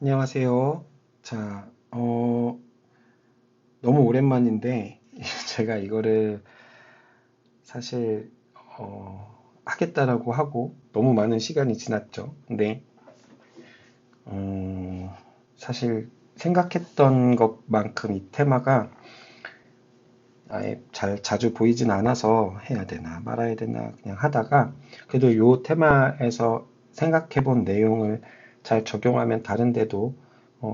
안녕하세요. 자, 너무 오랜만인데, 제가 이거를 사실, 하겠다라고 하고, 너무 많은 시간이 지났죠. 근데, 사실 생각했던 것만큼 이 테마가 아예 자주 보이진 않아서 해야 되나 말아야 되나 그냥 하다가, 그래도 이 테마에서 생각해 본 내용을 잘 적용하면 다른 데도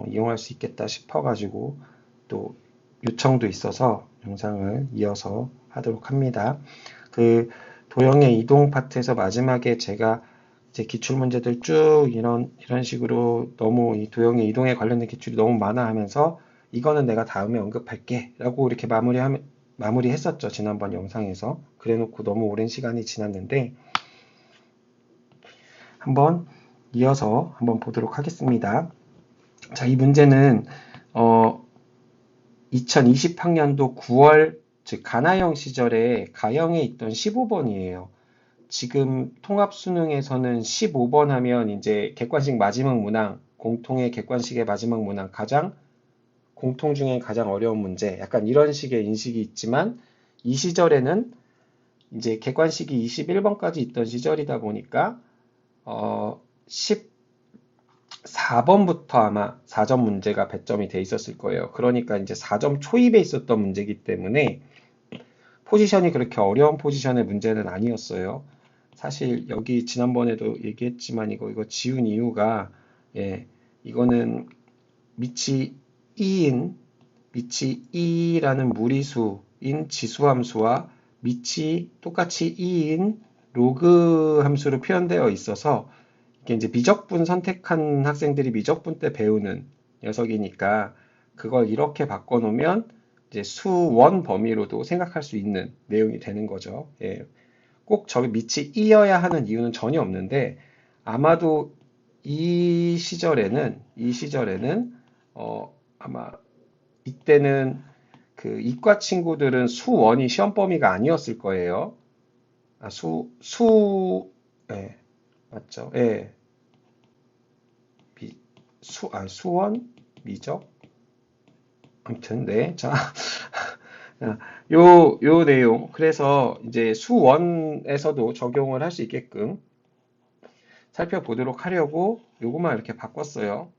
이용할 수 있겠다 싶어가지고, 또 요청도 있어서 영상을 이어서 하도록 합니다. 그 도형의 이동 파트에서 마지막에 제가 이제 기출 문제들 쭉 이런 식으로 너무 이 도형의 이동에 관련된 기출이 너무 많아 하면서 이거는 내가 다음에 언급할게 라고 이렇게 마무리했었죠. 지난번 영상에서. 그래 놓고 너무 오랜 시간이 지났는데 한번 이어서 한번 보도록 하겠습니다. 자, 이 문제는 어, 2020학년도 9월, 즉 가나형 시절에 가형에 있던 15번이에요. 지금 통합수능에서는 15번 하면 이제 객관식 마지막 문항, 공통의 객관식의 마지막 문항, 공통 중에 가장 어려운 문제, 약간 이런 식의 인식이 있지만 이 시절에는 이제 객관식이 21번까지 있던 시절이다 보니까 14번부터 아마 4점 문제가 배점이 돼 있었을 거예요. 그러니까 이제 4점 초입에 있었던 문제이기 때문에 포지션이 그렇게 어려운 포지션의 문제는 아니었어요. 사실 여기 지난번에도 얘기했지만 이거 지운 이유가 예, 이거는 밑이 2인 밑이 2라는 무리수인 지수함수와 밑이 똑같이 2인 로그 함수로 표현되어 있어서 이게 이제 미적분 선택한 학생들이 미적분 때 배우는 녀석이니까 그걸 이렇게 바꿔놓으면 이제 수원 범위로도 생각할 수 있는 내용이 되는 거죠. 예. 꼭 저기 밑이 이어야 하는 이유는 전혀 없는데 아마도 이 시절에는 아마 이때는 그 이과 친구들은 수원이 시험 범위가 아니었을 거예요. 아, 예, 맞죠? 예, 수원? 미적? 아무튼, 네. 자, 요 내용. 그래서 이제 수원에서도 적용을 할 수 있게끔 살펴보도록 하려고 요것만 이렇게 바꿨어요.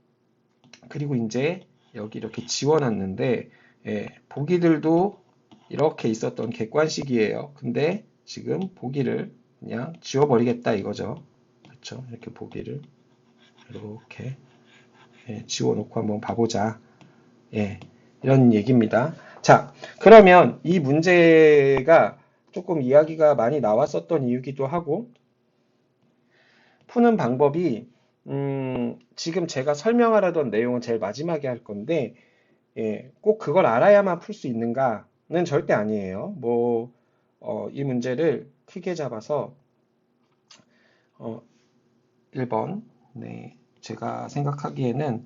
그리고 이제 여기 이렇게 지워놨는데, 예, 보기들도 이렇게 있었던 객관식이에요. 근데 지금 보기를 그냥 지워버리겠다 이거죠. 그렇죠? 이렇게 보기를 이렇게 지워놓고 한번 봐보자. 예, 이런 얘기입니다. 자, 그러면 이 문제가 조금 이야기가 많이 나왔었던 이유기도 하고, 푸는 방법이, 지금 제가 설명하려던 내용은 제일 마지막에 할 건데, 예, 꼭 그걸 알아야만 풀 수 있는가는 절대 아니에요. 이 문제를 크게 잡아서, 어, 1번, 네, 제가 생각하기에는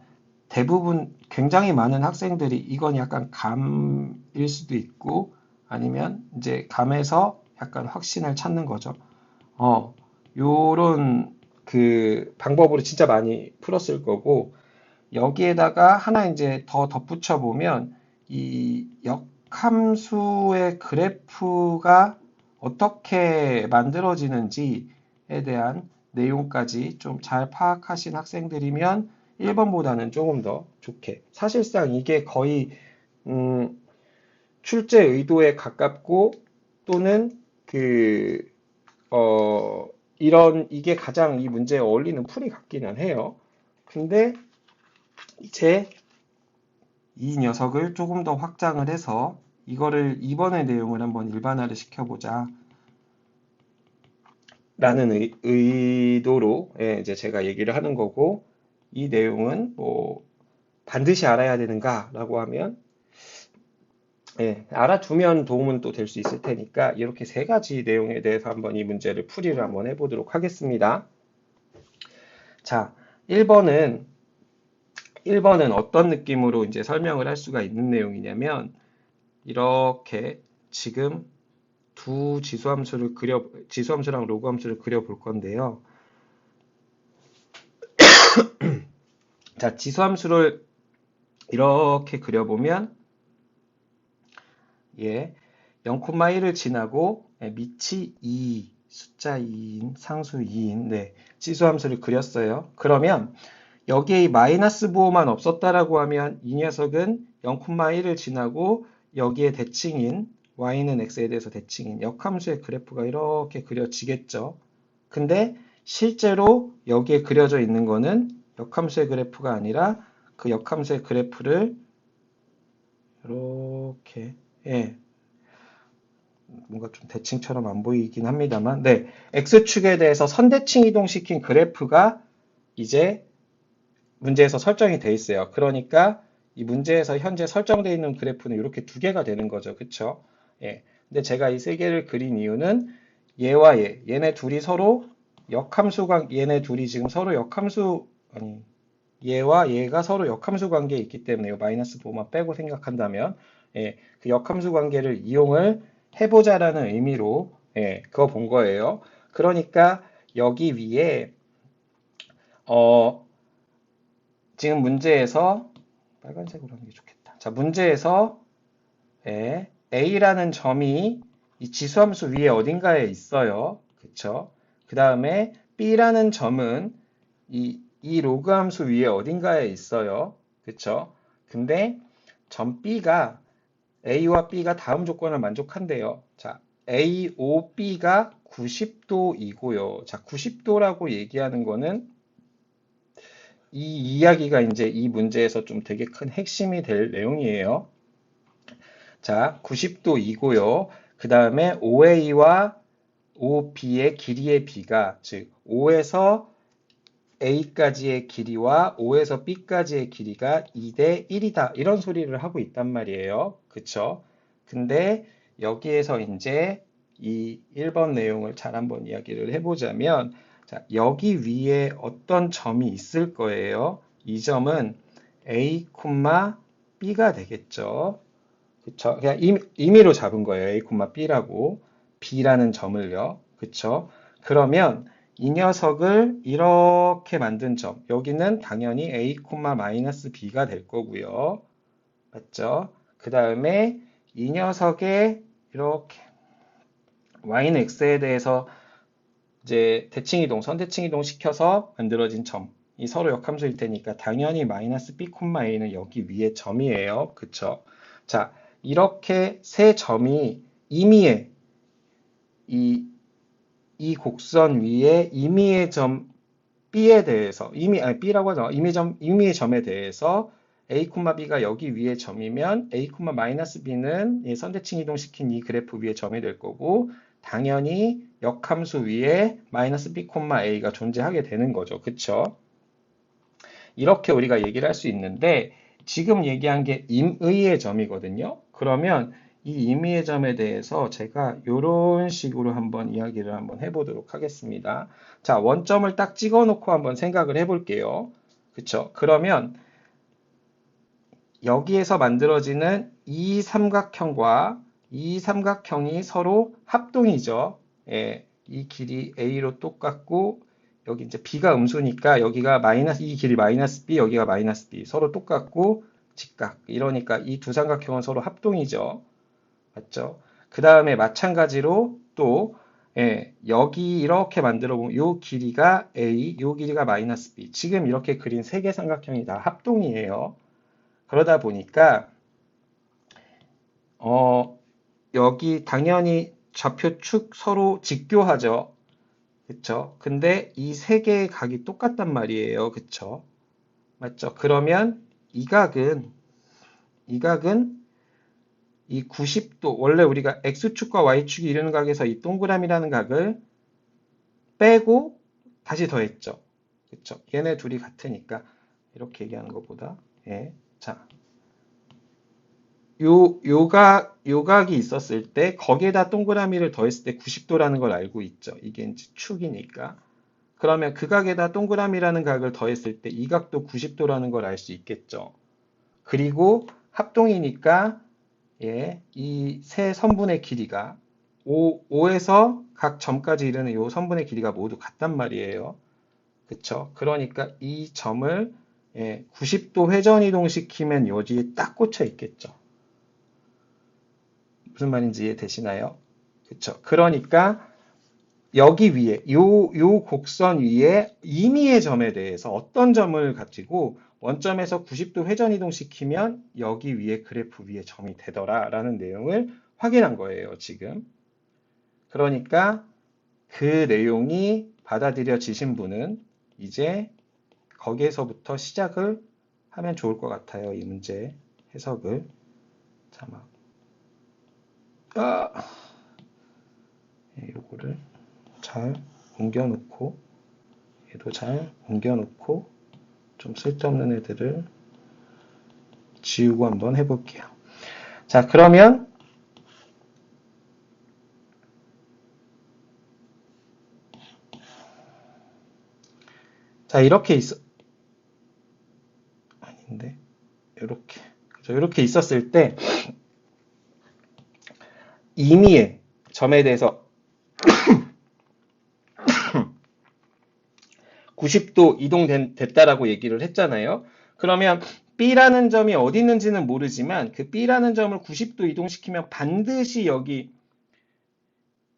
대부분 굉장히 많은 학생들이 이건 약간 감일 수도 있고 아니면 이제 감에서 약간 확신을 찾는 거죠. 어, 요런 그 방법으로 진짜 많이 풀었을 거고 여기에다가 하나 이제 더 덧붙여 보면 이 역함수의 그래프가 어떻게 만들어지는지에 대한 내용까지 좀 잘 파악하신 학생들이면 1번보다는 조금 더 좋게. 사실상 이게 거의 음, 출제 의도에 가깝고 또는 그 이게 가장 이 문제에 어울리는 풀이 같기는 해요. 근데 이제 이 녀석을 조금 더 확장을 해서 이거를 2번의 내용을 한번 일반화를 시켜보자 라는 의도로 이제 제가 얘기를 하는 거고 이 내용은 뭐 반드시 알아야 되는가 라고 하면 알아두면 도움은 또 될 수 있을 테니까 이렇게 세 가지 내용에 대해서 한번 이 문제를 풀이를 한번 해보도록 하겠습니다. 자, 1번은 어떤 느낌으로 이제 설명을 할 수가 있는 내용이냐면 이렇게 지금 두 지수함수랑 로그함수를 그려 볼 건데요. 자, 지수함수를 이렇게 그려보면, 예, 0,1을 지나고, 밑이 2, 숫자 2인, 상수 2인, 네, 지수함수를 그렸어요. 그러면, 여기에 이 마이너스 부호만 없었다라고 하면 이 녀석은 0,1을 지나고 여기에 대칭인 y는 x에 대해서 대칭인 역함수의 그래프가 이렇게 그려지겠죠. 근데 실제로 여기에 그려져 있는 거는 역함수의 그래프가 아니라 그 역함수의 그래프를 이렇게 예, 뭔가 좀 대칭처럼 안 보이긴 합니다만 네, x축에 대해서 선대칭 이동시킨 그래프가 이제 문제에서 설정이 돼 있어요. 그러니까 이 문제에서 현재 설정되어 있는 그래프는 이렇게 두 개가 되는 거죠. 그쵸? 예. 근데 제가 이 세 개를 그린 이유는 얘와 얘네 둘이 서로 역함수 얘네 둘이 지금 서로 역함수, 아니, 얘와 얘가 서로 역함수 관계에 있기 때문에 이 마이너스 부호만 빼고 생각한다면, 예, 그 역함수 관계를 이용을 해보자라는 의미로, 예, 그거 본 거예요. 그러니까 여기 위에, 어, 지금 문제에서 빨간색으로 하는 게 좋겠다. 자, 문제에서 A라는 점이 이 지수함수 위에 어딘가에 있어요. 그쵸? 그 다음에 B라는 점은 이 로그 함수 위에 어딘가에 있어요. 그쵸? 근데 점 B가 A와 B가 다음 조건을 만족한대요. 자, A, O, B가 90도이고요. 자, 90도라고 얘기하는 거는 이 이야기가 이제 이 문제에서 좀 되게 큰 핵심이 될 내용이에요. 자, 90도이고요. 그 다음에 OA와 OB의 길이의 비가, 즉, O에서 A까지의 길이와 O에서 B까지의 길이가 2대 1이다. 이런 소리를 하고 있단 말이에요. 그쵸? 근데 여기에서 이제 이 1번 내용을 잘 한번 이야기를 해보자면, 자, 여기 위에 어떤 점이 있을 거예요. 이 점은 A, B가 되겠죠. 그쵸? 그냥 임의로 잡은 거예요. A, B라고. B라는 점을요. 그쵸? 그러면 이 녀석을 이렇게 만든 점. 여기는 당연히 A, B가 될 거고요. 맞죠? 그 다음에 이 녀석의 이렇게 Y는 X에 대해서 이제 대칭이동, 선대칭이동 시켜서 만들어진 점. 이 서로 역함수일 테니까 당연히 마이너스 B, A는 여기 위에 점이에요. 그쵸? 자, 이렇게 세 점이 임의의 이 곡선 위에 임의의 점 B에 대해서 아니 B라고 하죠. 임의의 점에 대해서 A, B가 여기 위에 점이면 A, B는 선대칭 이동시킨 이 그래프 위에 점이 될 거고 당연히 역함수 위에 마이너스 B, A가 존재하게 되는 거죠. 그쵸? 이렇게 우리가 얘기를 할 수 있는데 지금 얘기한 게 임의의 점이거든요. 그러면 이 임의의 점에 대해서 제가 이런 식으로 한번 이야기를 한번 해보도록 하겠습니다. 자, 원점을 딱 찍어놓고 한번 생각을 해볼게요. 그쵸? 그러면 여기에서 만들어지는 이 삼각형과 이 삼각형이 서로 합동이죠. 예, 이 길이 A로 똑같고 여기 이제 B가 음수니까 여기가 마이너스 이 길이 마이너스 B 여기가 마이너스 B 서로 똑같고 직각 이러니까 이 두 삼각형은 서로 합동이죠. 맞죠? 그 다음에 마찬가지로 또 예, 여기 이렇게 만들어 보면 요 길이가 A, 요 길이가 마이너스 B 지금 이렇게 그린 세 개 삼각형이 다 합동이에요. 그러다 보니까 여기 당연히 좌표축 서로 직교하죠. 그쵸? 근데 이 세 개의 각이 똑같단 말이에요. 그쵸? 맞죠? 그러면 이 각은 이 90도, 원래 우리가 X축과 Y축이 이루는 각에서 이 동그라미라는 각을 빼고 다시 더했죠. 그쵸? 얘네 둘이 같으니까 이렇게 얘기하는 것보다 예. 자, 요각이 있었을 때 거기에다 동그라미를 더했을 때 90도라는 걸 알고 있죠. 이게 이제 축이니까. 그러면 그 각에다 동그라미라는 각을 더했을 때 이 각도 90도라는 걸 알 수 있겠죠. 그리고 합동이니까 예, 이 세 선분의 길이가 5에서 각 점까지 이르는 이 선분의 길이가 모두 같단 말이에요. 그쵸? 그러니까 이 점을 예, 90도 회전 이동시키면 여기에 딱 꽂혀 있겠죠. 무슨 말인지 이해되시나요? 그쵸. 그러니까 여기 위에, 요 곡선 위에 임의의 점에 대해서 어떤 점을 가지고 원점에서 90도 회전 이동시키면 여기 위에 그래프 위에 점이 되더라 라는 내용을 확인한 거예요, 지금. 그러니까 그 내용이 받아들여지신 분은 이제 거기에서부터 시작을 하면 좋을 것 같아요. 이 문제 해석을. 잠깐. 요거를 잘 옮겨놓고 얘도 잘 옮겨놓고 좀 쓸데없는 애들을 지우고 한번 해볼게요. 자, 그러면 자, 이렇게 아닌데 이렇게 그죠? 이렇게 있었을 때 임의의 점에 대해서 90도 이동됐다라고 얘기를 했잖아요. 그러면 B라는 점이 어디 있는지는 모르지만 그 B라는 점을 90도 이동시키면 반드시 여기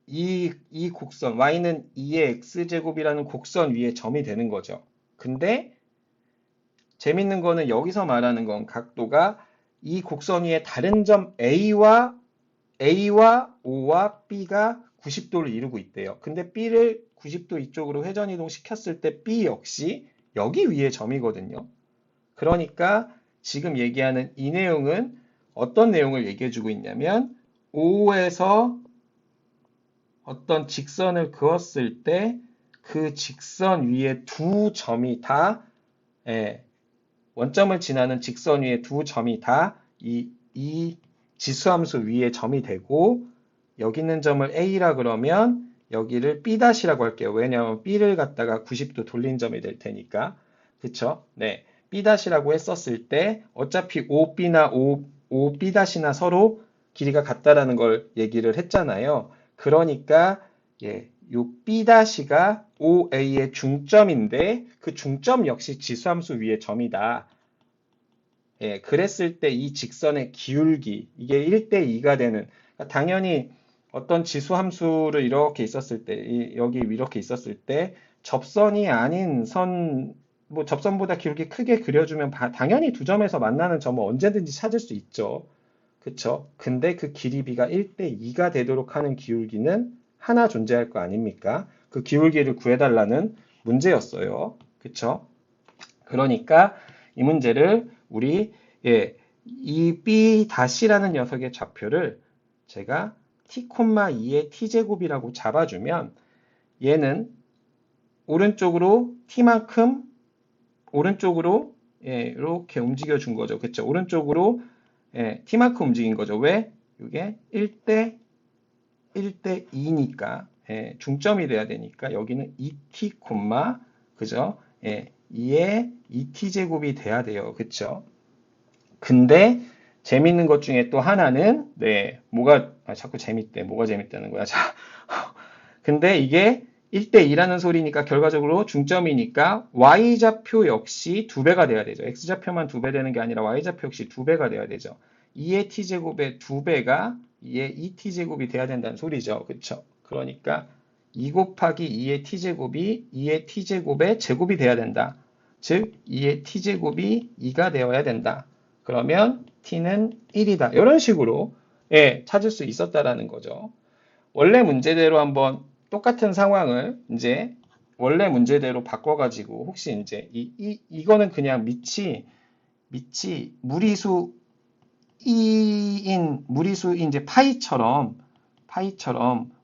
이 곡선 y는 2의 x제곱이라는 곡선 위에 점이 되는 거죠. 근데 재밌는 거는 여기서 말하는 건 각도가 이 곡선 위에 다른 점 A와 O와 B가 90도를 이루고 있대요. 근데 B를 90도 이쪽으로 회전 이동 시켰을 때 B 역시 여기 위에 점이거든요. 그러니까 지금 얘기하는 이 내용은 어떤 내용을 얘기해 주고 있냐면 O에서 어떤 직선을 그었을 때 그 직선 위에 두 점이 다 원점을 지나는 직선 위에 두 점이 다 이 지수함수 위에 점이 되고 여기 있는 점을 A라 그러면 여기를 B'라고 할게요. 왜냐하면 B를 갖다가 90도 돌린 점이 될 테니까. 그쵸? 네. B'라고 했었을 때 어차피 OB나 OB'나 서로 길이가 같다라는 걸 얘기를 했잖아요. 그러니까 예, 요 B'가 OA의 중점인데 그 중점 역시 지수함수 위에 점이다. 예, 그랬을 때 이 직선의 기울기 이게 1대2가 되는 그러니까 당연히 어떤 지수함수를 이렇게 있었을 때 여기 이렇게 있었을 때 접선이 아닌 선 뭐 접선보다 기울기 크게 그려주면 당연히 두 점에서 만나는 점을 언제든지 찾을 수 있죠. 그쵸? 근데 그 길이비가 1대2가 되도록 하는 기울기는 하나 존재할 거 아닙니까? 그 기울기를 구해달라는 문제였어요. 그쵸? 그러니까 이 문제를 우리 이 B-라는 녀석의 좌표를 제가 t,2의 t제곱이라고 잡아주면 얘는 오른쪽으로 t만큼 오른쪽으로 이렇게 움직여 준 거죠. 그쵸? 오른쪽으로 t만큼 움직인 거죠. 왜? 이게 1대2니까 중점이 돼야 되니까 여기는 2t, 그죠? 2의 2t제곱이 돼야 돼요. 그쵸? 근데 재밌는 것 중에 또 하나는 자꾸 재밌대. 뭐가 재밌다는 거야. 자, 근데 이게 1대2라는 소리니까 결과적으로 중점이니까 y좌표 역시 2배가 돼야 되죠. x좌표만 2배 되는 게 아니라 y좌표 역시 2배가 돼야 되죠. 2의 t제곱의 2배가 2의 2t제곱이 돼야 된다는 소리죠. 그쵸? 그러니까 2 곱하기 2의 t제곱이 2의 t제곱의 제곱이 돼야 된다. 즉 2의 t제곱이 2가 되어야 된다. 그러면 t는 1이다. 이런 식으로 찾을 수 있었다라는 거죠. 원래 문제대로 한번 똑같은 상황을 이제 원래 문제대로 바꿔가지고 혹시 이제 이거는 그냥 밑이 무리수인 이제 파이처럼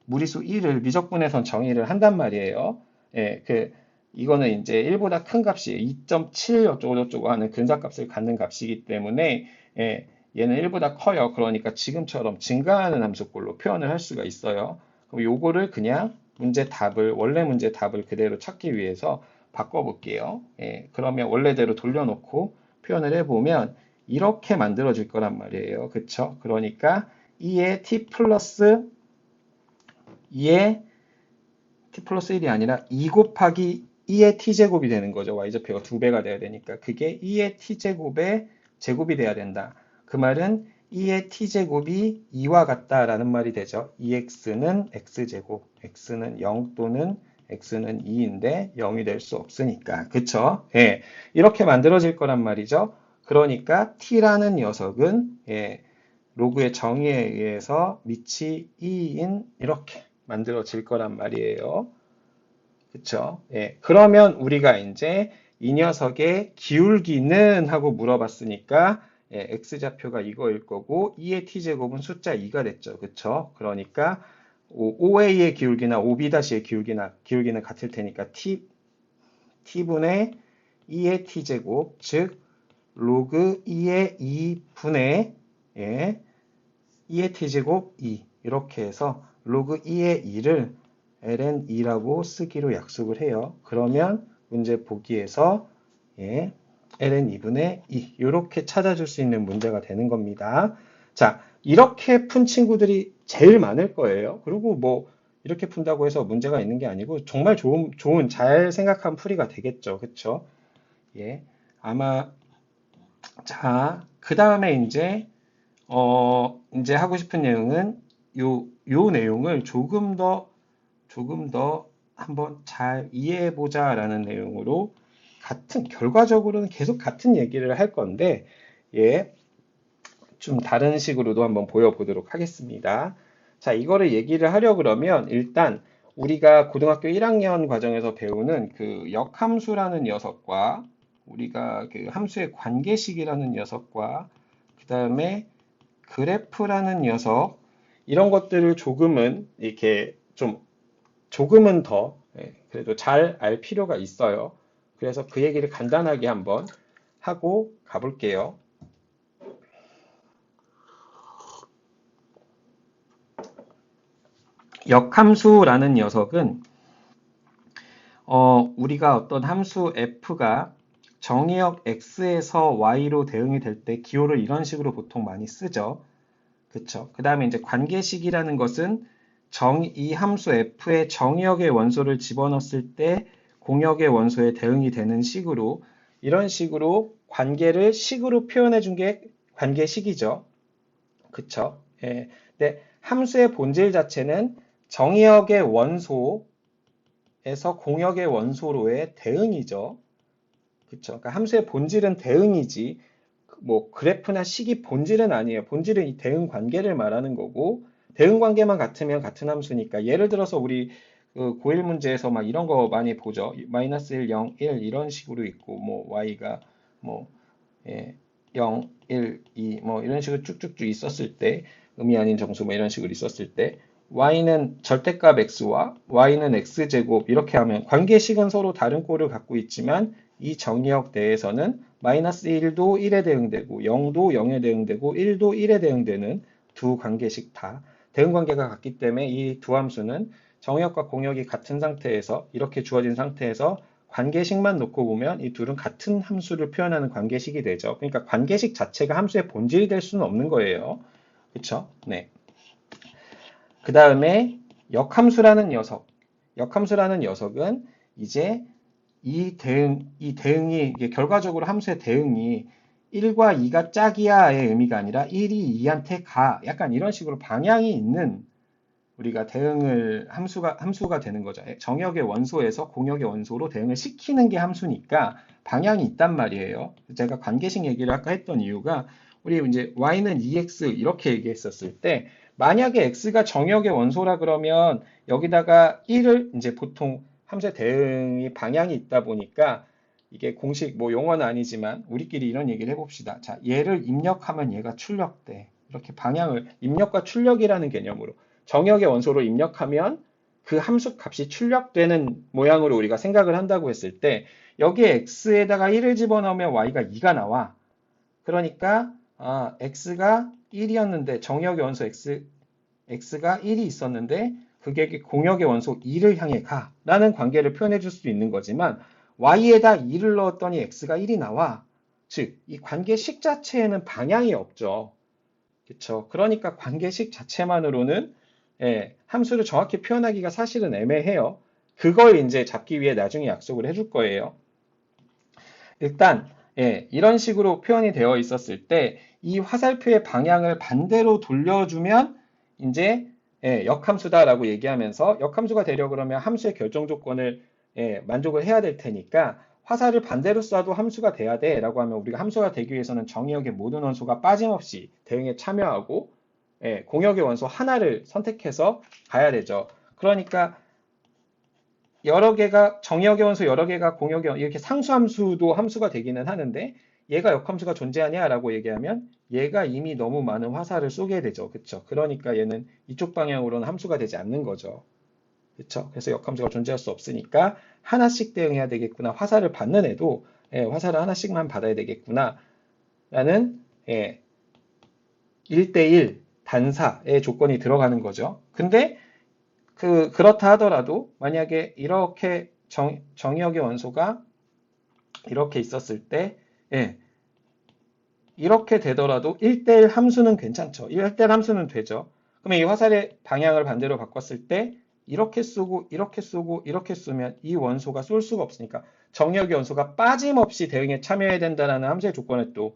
무리수 1을 미적분해서 정의를 한단 말이에요. 이거는 이제 1보다 큰 값이에요. 2.7 어쩌고저쩌고 하는 근사값을 갖는 값이기 때문에 얘는 1보다 커요. 그러니까 지금처럼 증가하는 함수꼴로 표현을 할 수가 있어요. 그럼 요거를 그냥 원래 문제 답을 그대로 찾기 위해서 바꿔볼게요. 그러면 원래대로 돌려놓고 표현을 해보면 이렇게 만들어질 거란 말이에요. 그쵸? 그러니까 2의 t 플러스 1이 아니라 2 곱하기 2의 t제곱이 되는 거죠. y좌표가 2배가 돼야 되니까. 그게 2의 t제곱의 제곱이 돼야 된다. 그 말은 2의 t제곱이 2와 같다라는 말이 되죠. 2x는 x제곱, x는 0 또는 x는 2인데 0이 될 수 없으니까. 그쵸? 예. 이렇게 만들어질 거란 말이죠. 그러니까 t라는 녀석은 로그의 정의에 의해서 밑이 2인 이렇게 만들어질 거란 말이에요. 그쵸? 예. 그러면 우리가 이제 이 녀석의 기울기는 하고 물어봤으니까 x좌표가 이거일 거고 2의 t제곱은 숫자 2가 됐죠. 그쵸? 그러니까 OA의 기울기나 OB-의 기울기는 같을 테니까 t분의 2의 t제곱, 즉 로그 2의 2분의 2의 t제곱 2 이렇게 해서 로그 2의 2를 ln2라고 쓰기로 약속을 해요. 그러면 문제 보기에서 ln 2분의 2 이렇게 찾아줄 수 있는 문제가 되는 겁니다. 자, 이렇게 푼 친구들이 제일 많을 거예요. 그리고 뭐 이렇게 푼다고 해서 문제가 있는 게 아니고 정말 좋은 잘 생각한 풀이가 되겠죠. 그쵸? 예. 아마 자, 그 다음에 이제 하고 싶은 내용은 요 내용을 조금 더 한번 잘 이해해 보자라는 내용으로 결과적으로는 계속 같은 얘기를 할 건데, 좀 다른 식으로도 한번 보여보도록 하겠습니다. 자, 이거를 얘기를 하려 그러면 일단 우리가 고등학교 1학년 과정에서 배우는 그 역함수라는 녀석과 우리가 그 함수의 관계식이라는 녀석과 그 다음에 그래프라는 녀석 이런 것들을 조금은 더 그래도 잘 알 필요가 있어요. 그래서 그 얘기를 간단하게 한번 하고 가볼게요. 역함수라는 녀석은 우리가 어떤 함수 f가 정의역 x에서 y로 대응이 될 때 기호를 이런 식으로 보통 많이 쓰죠. 그쵸? 그 다음에 이제 관계식이라는 것은 이 함수 f의 정의역의 원소를 집어넣었을 때 공역의 원소에 대응이 되는 식으로 이런 식으로 관계를 식으로 표현해 준 게 관계식이죠. 그쵸? 예. 근데 함수의 본질 자체는 정의역의 원소에서 공역의 원소로의 대응이죠. 그쵸? 그러니까 함수의 본질은 대응이지 뭐 그래프나 식이 본질은 아니에요. 본질은 이 대응 관계를 말하는 거고 대응 관계만 같으면 같은 함수니까 예를 들어서 우리 그 고1 문제에서 막 이런 거 많이 보죠. 마이너스 1, 0, 1 이런 식으로 있고 뭐 y가 뭐 0, 1, 2 뭐 이런 식으로 쭉쭉쭉 있었을 때 의미 아닌 정수 뭐 이런 식으로 있었을 때 y는 절대값 x와 y는 x제곱 이렇게 하면 관계식은 서로 다른 꼴을 갖고 있지만 이 정의역 내에서는 마이너스 1도 1에 대응되고 0도 0에 대응되고 1도 1에 대응되는 두 관계식 다 대응 관계가 같기 때문에 이 두 함수는 정의역과 공역이 같은 상태에서 이렇게 주어진 상태에서 관계식만 놓고 보면 이 둘은 같은 함수를 표현하는 관계식이 되죠. 그러니까 관계식 자체가 함수의 본질이 될 수는 없는 거예요. 그렇죠? 네. 그 다음에 역함수라는 녀석. 역함수라는 녀석은 이제 이 대응이, 이게 결과적으로 함수의 대응이 1과 2가 짝이야의 의미가 아니라 1이 2한테 가. 약간 이런 식으로 방향이 있는 우리가 함수가 되는 거죠. 정역의 원소에서 공역의 원소로 대응을 시키는 게 함수니까 방향이 있단 말이에요. 제가 관계식 얘기를 아까 했던 이유가 우리 이제 y는 2x 이렇게 얘기했었을 때 만약에 x가 정역의 원소라 그러면 여기다가 1을 이제 보통 함수의 대응이 방향이 있다 보니까 이게 공식 뭐 용어는 아니지만 우리끼리 이런 얘기를 해봅시다. 자, 얘를 입력하면 얘가 출력돼. 이렇게 방향을 입력과 출력이라는 개념으로 정역의 원소로 입력하면 그 함수 값이 출력되는 모양으로 우리가 생각을 한다고 했을 때 여기에 x에다가 1을 집어넣으면 y가 2가 나와. 그러니까 x가 1이었는데 정역의 원소 x가 1이 있었는데 그게 공역의 원소 2를 향해 가 라는 관계를 표현해 줄 수 있는 거지만 y에다 2를 넣었더니 x가 1이 나와. 즉, 이 관계식 자체에는 방향이 없죠. 그쵸? 그러니까 관계식 자체만으로는 함수를 정확히 표현하기가 사실은 애매해요. 그걸 이제 잡기 위해 나중에 약속을 해줄 거예요. 일단 이런 식으로 표현이 되어 있었을 때 이 화살표의 방향을 반대로 돌려주면 이제 역함수다라고 얘기하면서 역함수가 되려 그러면 함수의 결정 조건을 만족을 해야 될 테니까 화살을 반대로 쏴도 함수가 돼야 돼 라고 하면 우리가 함수가 되기 위해서는 정의역의 모든 원소가 빠짐없이 대응에 참여하고 공역의 원소 하나를 선택해서 가야 되죠. 그러니까 여러 개가 정의역의 원소 여러 개가 공역의 원소 이렇게 상수함수도 함수가 되기는 하는데 얘가 역함수가 존재하냐라고 얘기하면 얘가 이미 너무 많은 화살을 쏘게 되죠. 그쵸? 그러니까 얘는 이쪽 방향으로는 함수가 되지 않는 거죠. 그쵸? 그래서 역함수가 존재할 수 없으니까 하나씩 대응해야 되겠구나. 화살을 받는 애도 화살을 하나씩만 받아야 되겠구나. 라는 1대1 단사의 조건이 들어가는 거죠. 근데 그렇다 하더라도 만약에 이렇게 정의역의 원소가 이렇게 있었을 때 이렇게 되더라도 1대1 함수는 괜찮죠. 1대1 함수는 되죠. 그러면 이 화살의 방향을 반대로 바꿨을 때 이렇게 쏘고 이렇게 쏘고 이렇게 쏘면 이 원소가 쏠 수가 없으니까 정의역의 원소가 빠짐없이 대응에 참여해야 된다는 함수의 조건에 또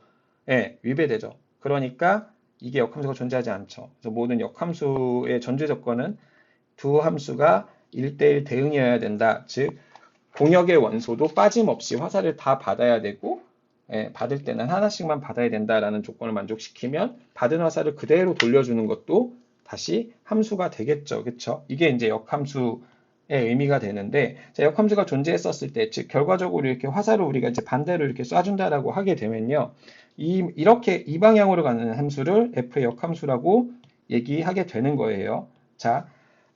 위배되죠. 그러니까 이게 역함수가 존재하지 않죠. 그래서 모든 역함수의 전제 조건은 두 함수가 1대1 대응이어야 된다. 즉 공역의 원소도 빠짐없이 화살을 다 받아야 되고 받을 때는 하나씩만 받아야 된다라는 조건을 만족시키면 받은 화살을 그대로 돌려주는 것도 다시 함수가 되겠죠. 그렇죠? 이게 이제 역함수의 의미가 되는데 자, 역함수가 존재했었을 때 즉 결과적으로 이렇게 화살을 우리가 이제 반대로 이렇게 쏴준다라고 하게 되면요. 이렇게 이 방향으로 가는 함수를 f의 역함수라고 얘기하게 되는 거예요. 자,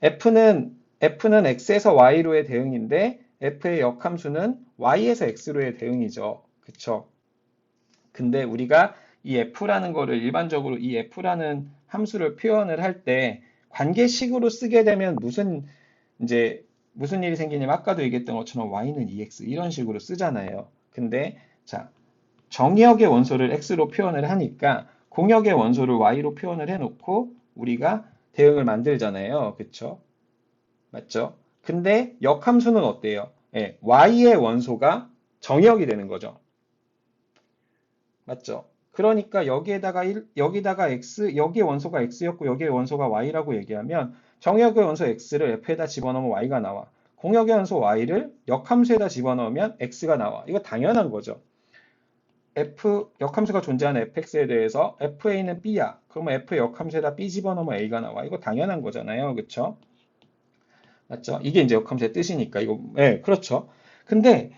f는 x에서 y로의 대응인데 f의 역함수는 y에서 x로의 대응이죠. 그쵸? 근데 우리가 이 f라는 거를 일반적으로 이 f라는 함수를 표현을 할 때 관계식으로 쓰게 되면 무슨 일이 생기냐면 아까도 얘기했던 것처럼 y는 2x 이런 식으로 쓰잖아요. 근데 자, 정의역의 원소를 x로 표현을 하니까 공역의 원소를 y로 표현을 해놓고 우리가 대응을 만들잖아요. 그쵸? 맞죠? 근데 역함수는 어때요? y의 원소가 정의역이 되는 거죠. 맞죠? 그러니까 여기다가 x, 여기의 원소가 x였고 여기의 원소가 y라고 얘기하면 정의역의 원소 x를 f에다 집어넣으면 y가 나와. 공역의 원소 y를 역함수에다 집어넣으면 x가 나와. 이거 당연한 거죠. 역함수가 존재하는 fx에 대해서 fa는 b야. 그러면 f의 역함수에다 b 집어넣으면 a가 나와. 이거 당연한 거잖아요. 그쵸? 맞죠? 이게 이제 역함수의 뜻이니까. 이거, 그렇죠. 근데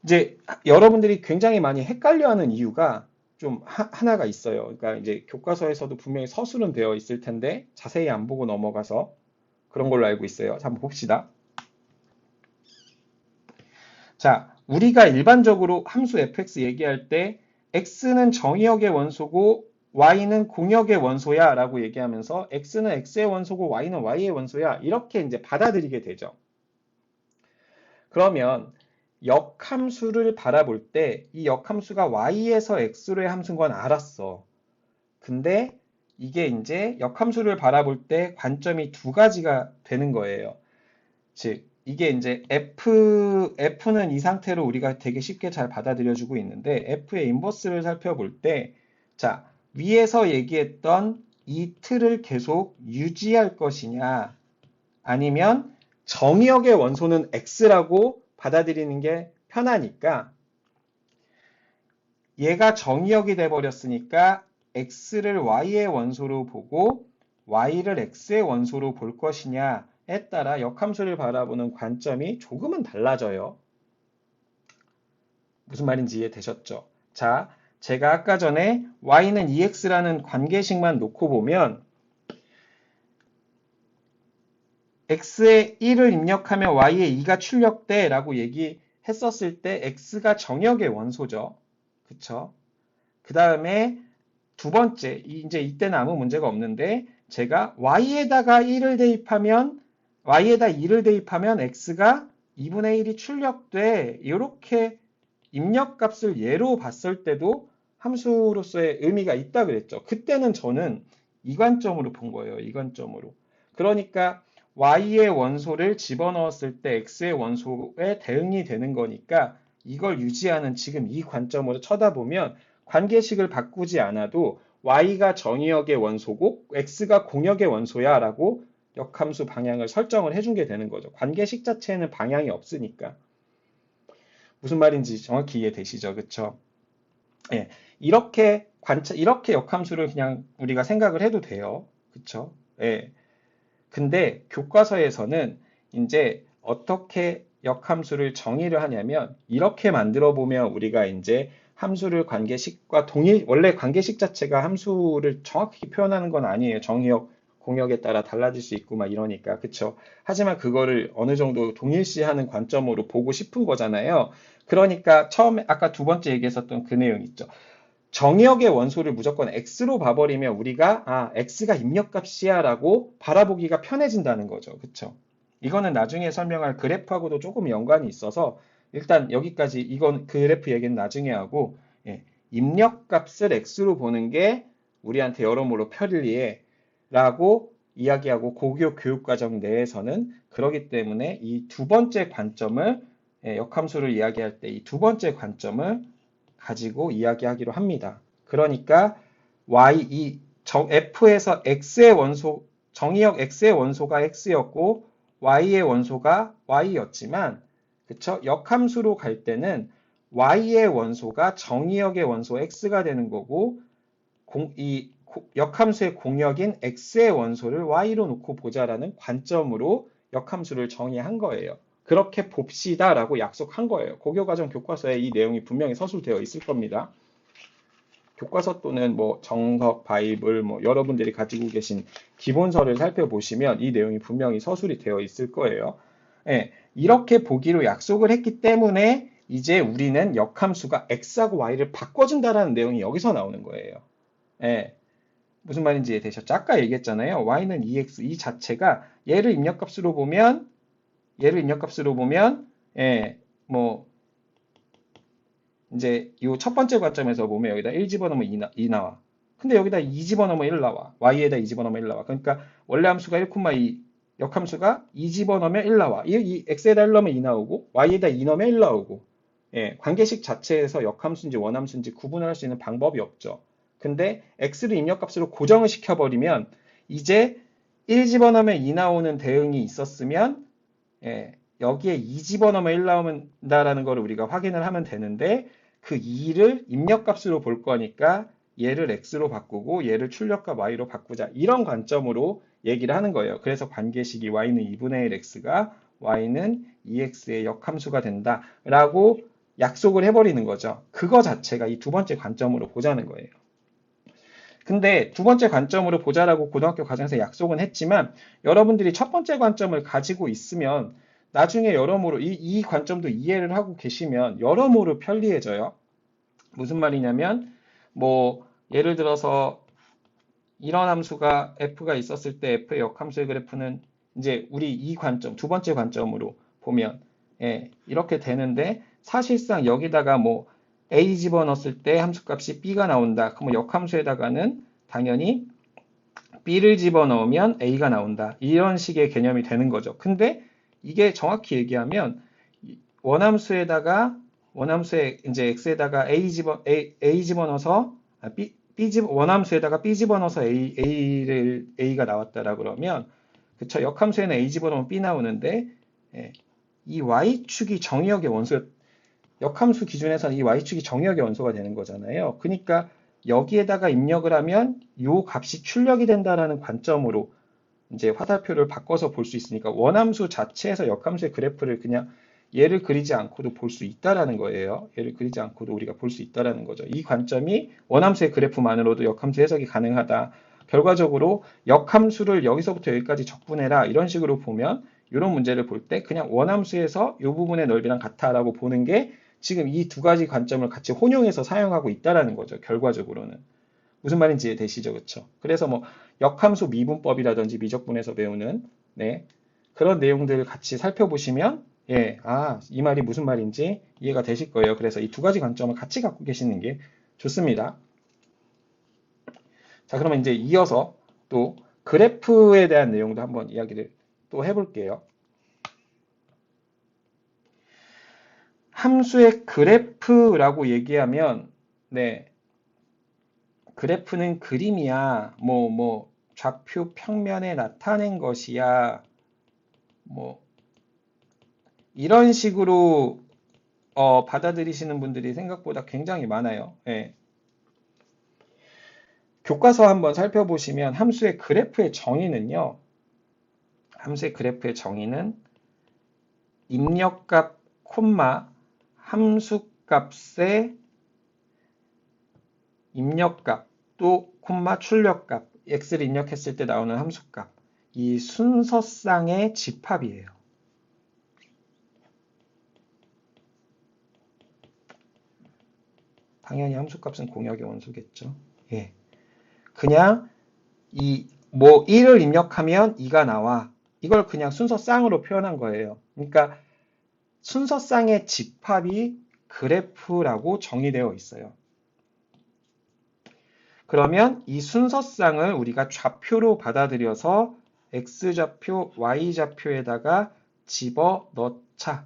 이제 여러분들이 굉장히 많이 헷갈려하는 이유가 좀 하나가 있어요. 그러니까 이제 교과서에서도 분명히 서술은 되어 있을 텐데 자세히 안 보고 넘어가서 그런 걸로 알고 있어요. 자, 한번 봅시다. 자, 우리가 일반적으로 함수 fx 얘기할 때 x는 정의역의 원소고 y는 공역의 원소야 라고 얘기하면서 x는 x의 원소고 y는 y의 원소야 이렇게 이제 받아들이게 되죠. 그러면 역함수를 바라볼 때 이 역함수가 y에서 x로의 함수인 건 알았어. 근데 이게 이제 역함수를 바라볼 때 관점이 두 가지가 되는 거예요. 즉 이게 이제 f는 이 상태로 우리가 되게 쉽게 잘 받아들여주고 있는데 f의 인버스를 살펴볼 때 자, 위에서 얘기했던 이 틀을 계속 유지할 것이냐 아니면 정의역의 원소는 x라고 받아들이는 게 편하니까 얘가 정의역이 돼버렸으니까 x를 y의 원소로 보고 y를 x의 원소로 볼 것이냐에 따라 역함수를 바라보는 관점이 조금은 달라져요. 무슨 말인지 이해되셨죠? 자, 제가 아까 전에 y는 2x라는 관계식만 놓고 보면 x에 1을 입력하면 y에 2가 출력돼 라고 얘기했었을 때 x가 정역의 원소죠. 그쵸? 그 다음에 두 번째, 이제 이때는 아무 문제가 없는데 제가 y에다가 1을 대입하면 y에다 2를 대입하면 x가 2분의 1이 출력돼 이렇게 입력값을 예로 봤을 때도 함수로서의 의미가 있다 그랬죠. 그때는 저는 이 관점으로 본 거예요. 이 관점으로. 그러니까 y의 원소를 집어넣었을 때 x의 원소에 대응이 되는 거니까 이걸 유지하는 지금 이 관점으로 쳐다보면 관계식을 바꾸지 않아도 y가 정의역의 원소고 x가 공역의 원소야 라고 역함수 방향을 설정을 해준 게 되는 거죠. 관계식 자체에는 방향이 없으니까. 무슨 말인지 정확히 이해되시죠? 그쵸? 예, 이렇게 역함수를 그냥 우리가 생각을 해도 돼요. 그쵸? 예. 근데 교과서에서는 이제 어떻게 역함수를 정의를 하냐면 이렇게 만들어 보면 우리가 이제 함수를 관계식과 원래 관계식 자체가 함수를 정확히 표현하는 건 아니에요. 정의역, 공역에 따라 달라질 수 있고 막 이러니까. 그쵸? 하지만 그거를 어느 정도 동일시하는 관점으로 보고 싶은 거잖아요. 그러니까 처음에 아까 두 번째 얘기했었던 그 내용 있죠. 정의역의 원소를 무조건 x로 봐버리면 우리가 x가 입력값이야 라고 바라보기가 편해진다는 거죠. 그쵸? 이거는 나중에 설명할 그래프하고도 조금 연관이 있어서 일단 여기까지 이건 그래프 얘기는 나중에 하고 예, 입력값을 x로 보는 게 우리한테 여러모로 편리해 라고 이야기하고 고교 교육과정 내에서는 그러기 때문에 이 두 번째 관점을 역함수를 이야기할 때 이 두 번째 관점을 가지고 이야기하기로 합니다. 그러니까 F에서 X의 원소, 정의역 X의 원소가 X였고 Y의 원소가 Y였지만 그쵸? 역함수로 갈 때는 Y의 원소가 정의역의 원소 X가 되는 거고 이 역함수의 공역인 X의 원소를 Y로 놓고 보자라는 관점으로 역함수를 정의한 거예요. 그렇게 봅시다라고 약속한 거예요. 고교과정 교과서에 이 내용이 분명히 서술되어 있을 겁니다. 교과서 또는 뭐 정석, 바이블, 뭐 여러분들이 가지고 계신 기본서를 살펴보시면 이 내용이 분명히 서술이 되어 있을 거예요. 예, 이렇게 보기로 약속을 했기 때문에 이제 우리는 역함수가 x하고 y를 바꿔준다라는 내용이 여기서 나오는 거예요. 예, 무슨 말인지 이해되셨죠? 아까 얘기했잖아요. y는 2x, 이 자체가 얘를 입력값으로 보면 예, 뭐 이제 이 첫 번째 관점에서 보면 여기다 1 집어넣으면 2 나와. 근데 여기다 2 집어넣으면 1 나와. y에다 2 집어넣으면 1 나와. 그러니까 원래 함수가 1,2, 역함수가 2 집어넣으면 1 나와. 이 x에다 1 넣으면 2 나오고 y에다 2 넣으면 1 나오고. 예, 관계식 자체에서 역함수인지 원함수인지 구분을 할 수 있는 방법이 없죠. 근데 x를 입력값으로 고정을 시켜버리면 이제 1 집어넣으면 2 나오는 대응이 있었으면 예, 여기에 2 집어넣으면 1 나온다라는 걸 우리가 확인을 하면 되는데 그 2를 입력값으로 볼 거니까 얘를 x로 바꾸고 얘를 출력값 y로 바꾸자. 이런 관점으로 얘기를 하는 거예요. 그래서 관계식이 y는 2분의 1 x가 y는 2x의 역함수가 된다 라고 약속을 해버리는 거죠. 그거 자체가 이 두 번째 관점으로 보자는 거예요. 근데 두 번째 관점으로 보자라고 고등학교 과정에서 약속은 했지만 여러분들이 첫 번째 관점을 가지고 있으면 나중에 여러모로 이 관점도 이해를 하고 계시면 여러모로 편리해져요. 무슨 말이냐면 뭐 예를 들어서 이런 함수가 f가 있었을 때 f의 역함수의 그래프는 이제 우리 이 관점, 두 번째 관점으로 보면 예, 이렇게 되는데 사실상 여기다가 뭐 a 집어넣었을 때 함수값이 b가 나온다. 그러면 역함수에다가는 당연히 b를 집어넣으면 a가 나온다. 이런 식의 개념이 되는 거죠. 근데 이게 정확히 얘기하면 원함수에 이제 x에다가 a 집어넣어서 원함수에다가 b 집어넣어서 a가 나왔다라 그러면 그쵸, 역함수에는 a 집어넣으면 b 나오는데 예, 이 y축이 정의역의 원소, 역함수 기준에서는 이 y축이 정의역의 원소가 되는 거잖아요. 그러니까 여기에다가 입력을 하면 이 값이 출력이 된다라는 관점으로 이제 화살표를 바꿔서 볼 수 있으니까 원함수 자체에서 역함수의 그래프를 그냥 얘를 그리지 않고도 볼 수 있다라는 거예요. 얘를 그리지 않고도 우리가 볼 수 있다라는 거죠. 이 관점이 원함수의 그래프만으로도 역함수 해석이 가능하다. 결과적으로 역함수를 여기서부터 여기까지 적분해라. 이런 식으로 보면 이런 문제를 볼 때 그냥 원함수에서 이 부분의 넓이랑 같아라고 보는 게 지금 이 두 가지 관점을 같이 혼용해서 사용하고 있다라는 거죠. 결과적으로는. 무슨 말인지 이해되시죠? 그쵸? 그래서 뭐 역함수 미분법이라든지 미적분에서 배우는 네, 그런 내용들을 같이 살펴보시면 예, 이 말이 무슨 말인지 이해가 되실 거예요. 그래서 이 두 가지 관점을 같이 갖고 계시는 게 좋습니다. 자, 그러면 이제 이어서 또 그래프에 대한 내용도 한번 이야기를 또 해볼게요. 함수의 그래프라고 얘기하면, 네, 그래프는 그림이야. 좌표 평면에 나타낸 것이야. 이런 식으로 받아들이시는 분들이 생각보다 굉장히 많아요. 예. 교과서 한번 살펴보시면 함수의 그래프의 정의는요. 함수의 그래프의 정의는 입력값, 함수값의 입력값 또 출력값 x를 입력했을 때 나오는 함수값 이 순서쌍의 집합이에요. 당연히 함수값은 공역의 원소겠죠. 예. 그냥 1을 입력하면 2가 나와. 이걸 그냥 순서쌍으로 표현한 거예요. 그러니까 순서쌍의 집합이 그래프라고 정의되어 있어요. 그러면 이 순서쌍을 우리가 좌표로 받아들여서 x좌표, y좌표에다가 집어넣자.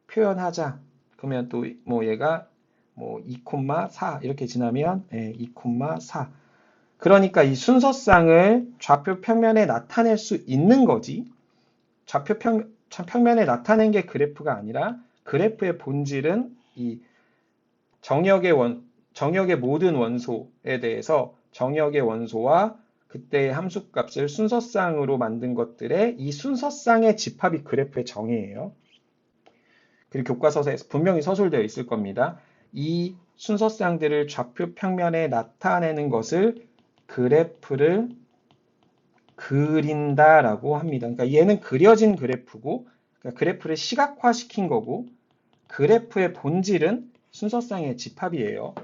표현하자. 그러면 또 얘가 2,4 이렇게 지나면 2,4. 그러니까 이 순서쌍을 좌표 평면에 나타낼 수 있는 거지. 좌표 평면에 나타낸 게 그래프가 아니라 그래프의 본질은 이 정역의 모든 원소에 대해서 정역의 원소와 그때의 함수값을 순서쌍으로 만든 것들의 이 순서쌍의 집합이 그래프의 정의예요. 그리고 교과서에 분명히 서술되어 있을 겁니다. 이 순서쌍들을 좌표 평면에 나타내는 것을 그래프를 그린다라고 합니다. 그러니까 얘는 그려진 그래프고, 그러니까 그래프를 시각화시킨 거고, 그래프의 본질은 순서쌍의 집합이에요.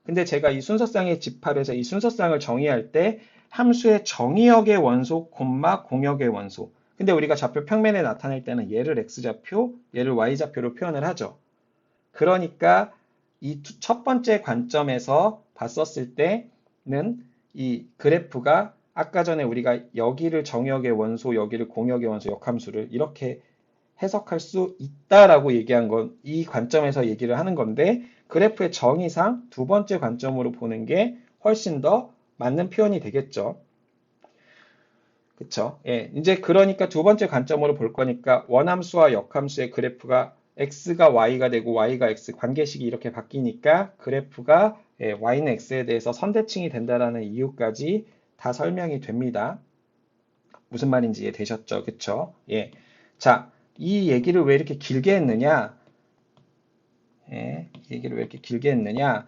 근데 제가 이 순서쌍의 집합에서 이 순서쌍을 정의할 때 함수의 정의역의 원소, 공역의 원소. 근데 우리가 좌표 평면에 나타낼 때는 얘를 x좌표, 얘를 y좌표로 표현을 하죠. 그러니까 이 첫 번째 관점에서 봤었을 때는 이 그래프가 아까 전에 우리가 여기를 정역의 원소, 여기를 공역의 원소, 역함수를 이렇게 해석할 수 있다라고 얘기한 건 이 관점에서 얘기를 하는 건데 그래프의 정의상 두 번째 관점으로 보는 게 훨씬 더 맞는 표현이 되겠죠. 그쵸? 예, 이제 그러니까 두 번째 관점으로 볼 거니까 원함수와 역함수의 그래프가 x가 y가 되고 y가 x 관계식이 이렇게 바뀌니까 그래프가 y는 x에 대해서 선대칭이 된다라는 이유까지 다 설명이 됩니다. 무슨 말인지 이해되셨죠? 그쵸? 예. 자, 이 얘기를 왜 이렇게 길게 했느냐? 예, 이 얘기를 왜 이렇게 길게 했느냐?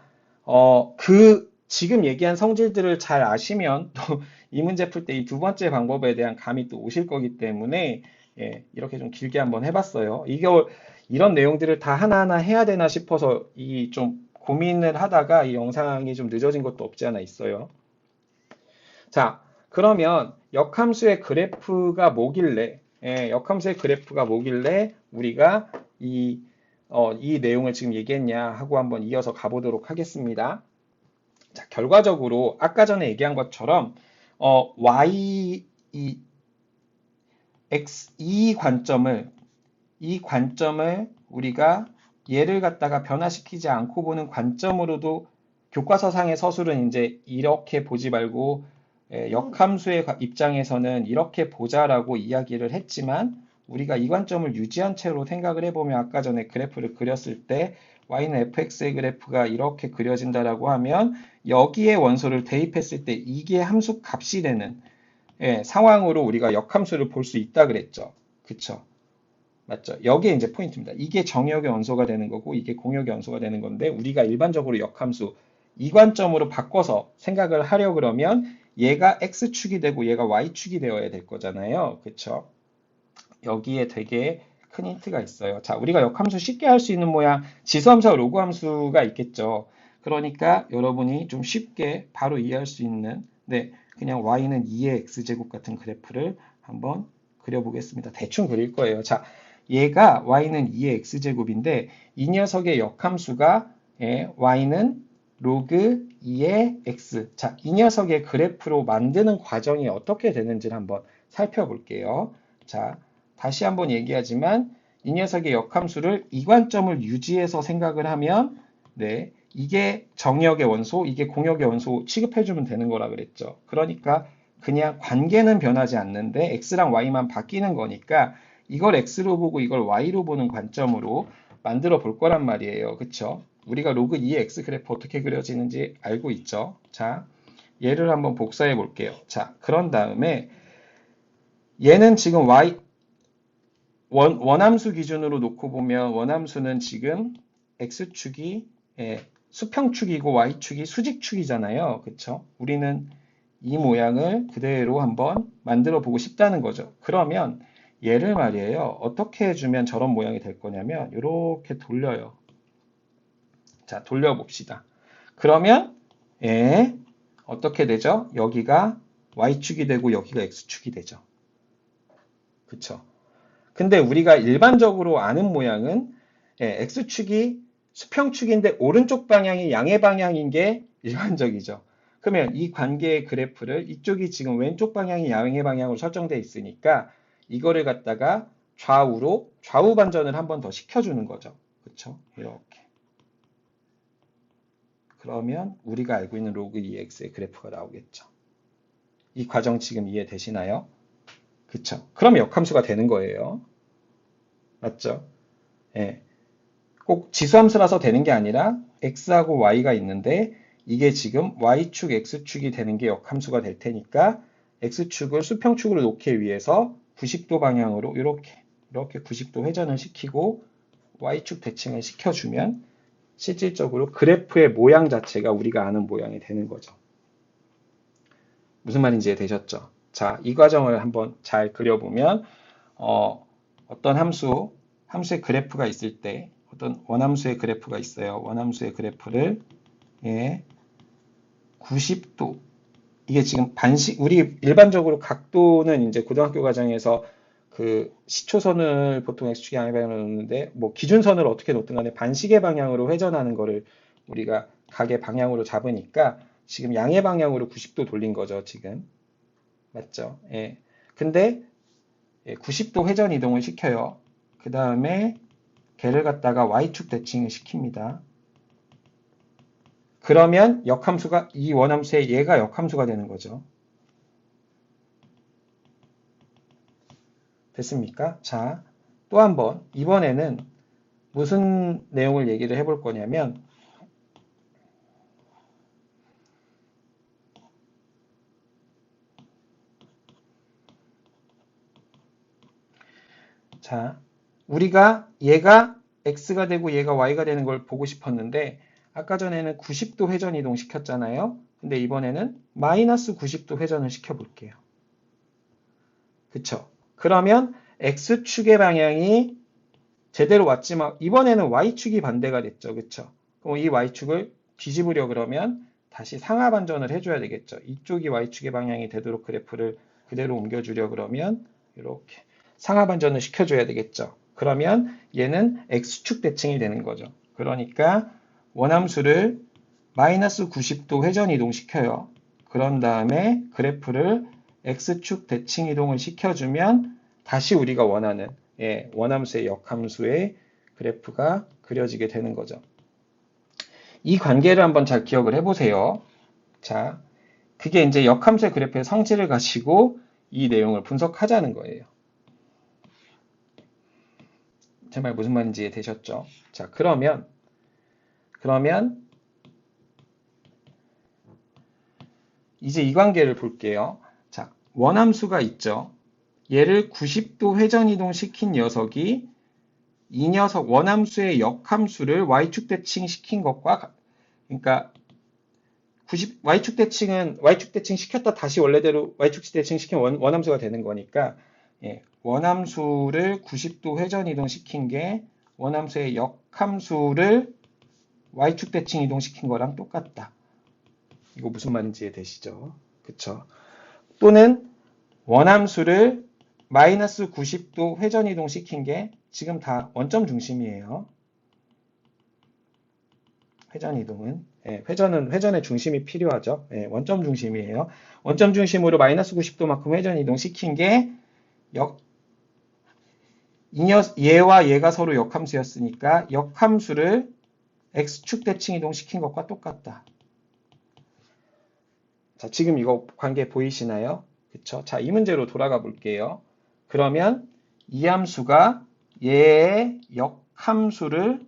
지금 얘기한 성질들을 잘 아시면 또 이 문제 풀 때 이 두 번째 방법에 대한 감이 또 오실 거기 때문에 예, 이렇게 좀 길게 한번 해봤어요. 이런 내용들을 다 하나하나 해야 되나 싶어서 이 좀 고민을 하다가 이 영상이 좀 늦어진 것도 없지 않아 있어요. 자, 그러면 역함수의 그래프가 뭐길래 역함수의 그래프가 뭐길래 우리가 이 내용을 지금 얘기했냐 하고 한번 이어서 가보도록 하겠습니다. 자, 결과적으로 아까 전에 얘기한 것처럼 이 관점을 우리가 얘를 갖다가 변화시키지 않고 보는 관점으로도 교과서상의 서술은 이제 이렇게 보지 말고 역함수의 입장에서는 이렇게 보자라고 이야기를 했지만 우리가 이 관점을 유지한 채로 생각을 해보면 아까 전에 그래프를 그렸을 때 y는 fx의 그래프가 이렇게 그려진다라고 하면 여기에 원소를 대입했을 때 이게 함수 값이 되는 상황으로 우리가 역함수를 볼 수 있다 그랬죠. 그쵸? 맞죠? 여기에 이제 포인트입니다. 이게 정역의 원소가 되는 거고 이게 공역의 원소가 되는 건데 우리가 일반적으로 역함수 이 관점으로 바꿔서 생각을 하려 그러면 얘가 x축이 되고 얘가 y축이 되어야 될 거잖아요. 그쵸? 여기에 되게 큰 힌트가 있어요. 자, 우리가 역함수 쉽게 할 수 있는 모양 지수함수와 로그함수가 있겠죠. 그러니까 여러분이 좀 쉽게 바로 이해할 수 있는 그냥 y는 2의 x제곱 같은 그래프를 한번 그려보겠습니다. 대충 그릴 거예요. 자, 얘가 y는 2의 x제곱인데 이 녀석의 역함수가 y는 로그 2의 x. 자, 이 녀석의 그래프로 만드는 과정이 어떻게 되는지를 한번 살펴볼게요. 자, 다시 한번 얘기하지만 이 녀석의 역함수를 이관점을 유지해서 생각을 하면 네, 이게 정역의 원소, 이게 공역의 원소 취급해주면 되는 거라 그랬죠. 그러니까 그냥 관계는 변하지 않는데 x랑 y만 바뀌는 거니까 이걸 x로 보고 이걸 y로 보는 관점으로 만들어 볼 거란 말이에요. 그쵸? 우리가 로그 2의 x 그래프 어떻게 그려지는지 알고 있죠? 자, 얘를 한번 복사해 볼게요. 자, 그런 다음에 얘는 지금 원함수 기준으로 놓고 보면 원함수는 지금 x축이 수평축이고 y축이 수직축이잖아요. 그쵸? 우리는 이 모양을 그대로 한번 만들어 보고 싶다는 거죠. 그러면 얘를 말이에요. 어떻게 해주면 저런 모양이 될 거냐면 이렇게 돌려요. 자, 돌려봅시다. 그러면 어떻게 되죠? 여기가 y축이 되고 여기가 x축이 되죠. 그쵸? 근데 우리가 일반적으로 아는 모양은 x축이 수평축인데 오른쪽 방향이 양의 방향인 게 일반적이죠. 그러면 이 관계의 그래프를 이쪽이 지금 왼쪽 방향이 양의 방향으로 설정되어 있으니까 이거를 갖다가 좌우 반전을 한 번 더 시켜주는 거죠. 그쵸? 이렇게. 그러면 우리가 알고 있는 로그 2x의 그래프가 나오겠죠. 이 과정 지금 이해되시나요? 그쵸? 그럼 역함수가 되는 거예요. 맞죠? 예. 꼭 지수함수라서 되는 게 아니라 x하고 y가 있는데 이게 지금 y축, x축이 되는 게 역함수가 될 테니까 x축을 수평축으로 놓기 위해서 90도 방향으로 이렇게 90도 회전을 시키고 y축 대칭을 시켜주면 실질적으로 그래프의 모양 자체가 우리가 아는 모양이 되는 거죠. 무슨 말인지 이해되셨죠? 자, 이 과정을 한번 잘 그려보면 어떤 함수의 그래프가 있을 때 어떤 원함수의 그래프가 있어요. 원함수의 그래프를 90도 이게 지금 우리 일반적으로 각도는 이제 고등학교 과정에서 그 시초선을 보통 x축이 양의 방향으로 놓는데 뭐 기준선을 어떻게 놓든 간에 반시계 방향으로 회전하는 거를 우리가 각의 방향으로 잡으니까 지금 양의 방향으로 90도 돌린 거죠, 지금. 맞죠? 예. 근데 90도 회전 이동을 시켜요. 그 다음에 걔를 갖다가 y축 대칭을 시킵니다. 그러면 역함수가 이 원함수의 얘가 역함수가 되는 거죠. 됐습니까? 자, 또 한번 이번에는 무슨 내용을 얘기를 해볼 거냐면 자, 우리가 얘가 x가 되고 얘가 y가 되는 걸 보고 싶었는데 아까 전에는 90도 회전 이동 시켰잖아요. 근데 이번에는 마이너스 90도 회전을 시켜볼게요. 그쵸? 그러면 x축의 방향이 제대로 왔지만 이번에는 y축이 반대가 됐죠. 그쵸? 그럼 이 y축을 뒤집으려 그러면 다시 상하 반전을 해줘야 되겠죠. 이쪽이 y축의 방향이 되도록 그래프를 그대로 옮겨주려 그러면 이렇게 상하 반전을 시켜줘야 되겠죠. 그러면 얘는 x축 대칭이 되는 거죠. 그러니까 원함수를 마이너스 90도 회전 이동시켜요. 그런 다음에 그래프를 x축 대칭 이동을 시켜주면 다시 우리가 원하는 원함수의 역함수의 그래프가 그려지게 되는 거죠. 이 관계를 한번 잘 기억을 해보세요. 자, 그게 이제 역함수의 그래프의 성질을 가지고 이 내용을 분석하자는 거예요. 제 말 무슨 말인지 이해되셨죠? 자, 그러면 이제 이 관계를 볼게요. 자, 원함수가 있죠. 얘를 90도 회전 이동시킨 녀석이 이 녀석 원함수의 역함수를 y축 대칭 시킨 것과 그러니까 y축 대칭 시켰다 다시 원래대로 y축 대칭 시킨 원함수가 되는 거니까 원함수를 90도 회전 이동 시킨 게 원함수의 역함수를 y축 대칭 이동 시킨 거랑 똑같다. 이거 무슨 말인지 이해되시죠? 그쵸? 또는 원함수를 마이너스 90도 회전 이동 시킨 게 지금 다 원점 중심이에요. 회전 이동은 회전의 중심이 필요하죠. 원점 중심이에요. 원점 중심으로 마이너스 90도만큼 회전 이동 시킨 게 얘와 얘가 서로 역함수였으니까 역함수를 x축 대칭 이동시킨 것과 똑같다. 자, 지금 이거 관계 보이시나요? 그쵸? 자, 이 문제로 돌아가 볼게요. 그러면 이 함수가 얘의 역함수를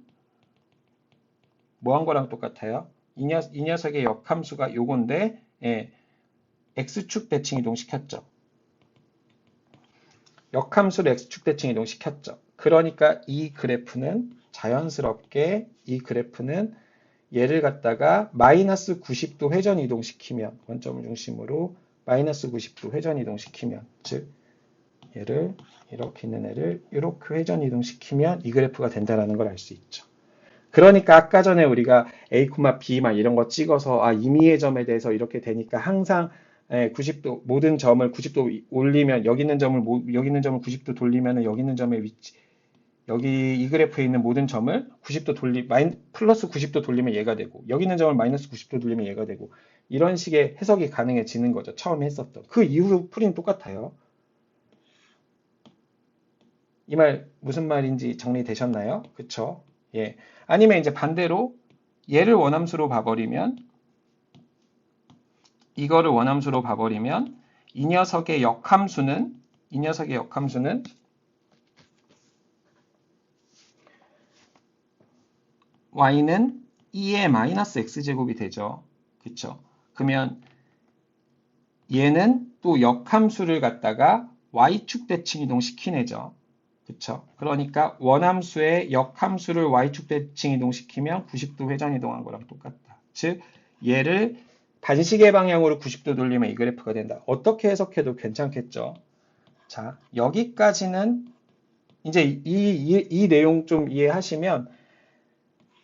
뭐 한 거랑 똑같아요? 이 녀석의 역함수가 요건데, 예, x축 대칭 이동시켰죠. 역함수를 x축 대칭 이동시켰죠. 그러니까 이 그래프는 자연스럽게 이 그래프는 얘를 갖다가 마이너스 90도 회전 이동시키면 원점을 중심으로 마이너스 90도 회전 이동시키면 즉 얘를 이렇게 있는 애를 이렇게 회전 이동시키면 이 그래프가 된다는 걸 알 수 있죠. 그러니까 아까 전에 우리가 A, B 막 이런 거 찍어서 아 임의의 점에 대해서 이렇게 되니까 항상 90도 모든 점을 90도 올리면 여기 있는 점을 90도 돌리면 여기 있는 점의 위치 여기 이 그래프에 있는 모든 점을 90도 플러스 90도 돌리면 얘가 되고 여기 있는 점을 마이너스 90도 돌리면 얘가 되고 이런 식의 해석이 가능해지는 거죠. 처음에 했었던 그 이후 풀이는 똑같아요. 이 말 무슨 말인지 정리되셨나요? 그쵸? 예. 아니면 이제 반대로 얘를 원함수로 봐버리면 이거를 원함수로 봐버리면 이 녀석의 역함수는 y는 2의 마이너스 x제곱이 되죠. 그쵸? 그러면 얘는 또 역함수를 갖다가 y축 대칭 이동시킨 애죠. 그쵸? 그러니까 원함수의 역함수를 y축 대칭 이동시키면 90도 회전 이동한 거랑 똑같다. 즉 얘를 반시계 방향으로 90도 돌리면 이 그래프가 된다. 어떻게 해석해도 괜찮겠죠? 자, 여기까지는 이제 이 내용 좀 이해하시면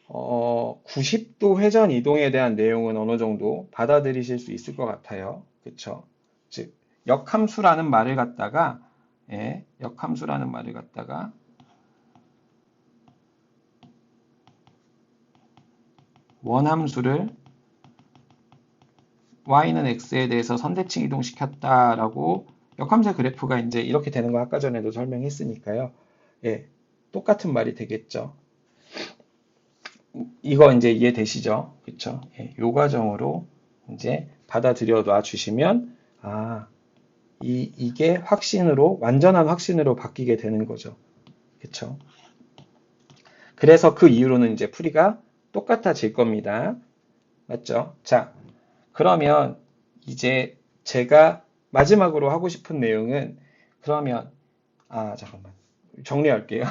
90도 회전 이동에 대한 내용은 어느 정도 받아들이실 수 있을 것 같아요. 그쵸? 즉 역함수라는 말을 갖다가 역함수라는 말을 갖다가 원함수를 y는 x에 대해서 선대칭 이동시켰다라고 역함수의 그래프가 이제 이렇게 되는 거 아까 전에도 설명했으니까요. 예, 똑같은 말이 되겠죠. 이거 이제 이해되시죠? 그쵸? 예, 요 과정으로 이제 받아들여 놔 주시면 이게 확신으로 완전한 확신으로 바뀌게 되는 거죠. 그쵸? 그래서 그 이후로는 이제 풀이가 똑같아질 겁니다. 맞죠? 자, 그러면 이제 제가 마지막으로 하고 싶은 내용은 그러면 잠깐만 정리할게요.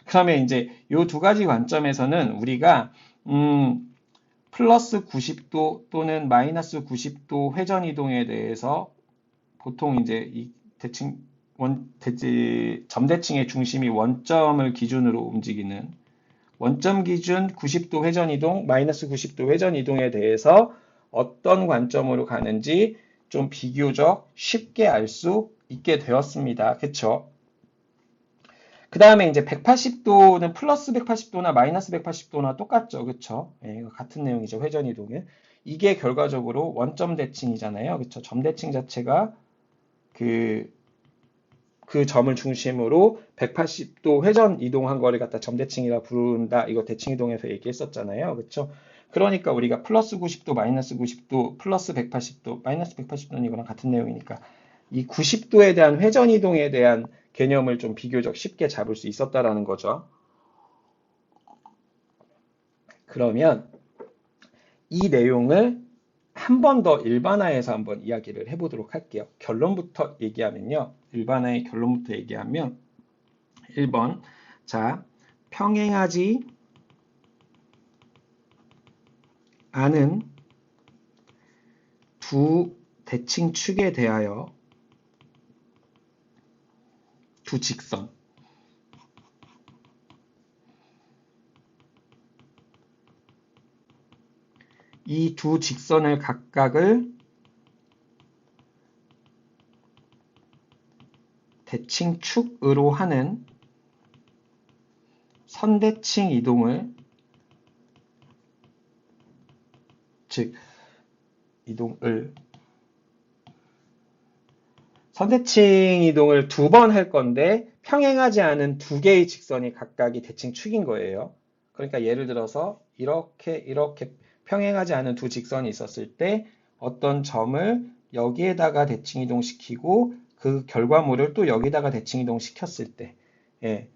그러면 이제 이 두 가지 관점에서는 우리가 플러스 90도 또는 마이너스 90도 회전 이동에 대해서 보통 이제 이 점대칭의 중심이 원점을 기준으로 움직이는 원점 기준 90도 회전 이동, 마이너스 90도 회전 이동에 대해서 어떤 관점으로 가는지 좀 비교적 쉽게 알 수 있게 되었습니다. 그쵸? 그 다음에 이제 180도는 플러스 180도나 마이너스 180도나 똑같죠. 그쵸? 예, 같은 내용이죠. 회전 이동은. 이게 결과적으로 원점 대칭이잖아요. 그쵸? 점 대칭 자체가 그 점을 중심으로 180도 회전 이동한 거를 갖다 점대칭이라 부른다. 이거 대칭 이동에서 얘기했었잖아요. 그렇죠? 그러니까 우리가 플러스 90도, 마이너스 90도, 플러스 180도, 마이너스 180도는 이거랑 같은 내용이니까 이 90도에 대한 회전 이동에 대한 개념을 좀 비교적 쉽게 잡을 수 있었다라는 거죠. 그러면 이 내용을 한 번 더 일반화해서 한번 이야기를 해보도록 할게요. 결론부터 얘기하면요. 일반화의 결론부터 얘기하면 1번 자 평행하지 않은 두 대칭축에 대하여 두 직선 이 두 직선을 각각을 대칭축으로 하는 선대칭 이동을 선대칭 이동을 두 번 할 건데 평행하지 않은 두 개의 직선이 각각이 대칭축인 거예요. 그러니까 예를 들어서 이렇게 평행하지 않은 두 직선이 있었을 때 어떤 점을 여기에다가 대칭 이동시키고 그 결과물을 또 여기다가 대칭 이동시켰을 때 예,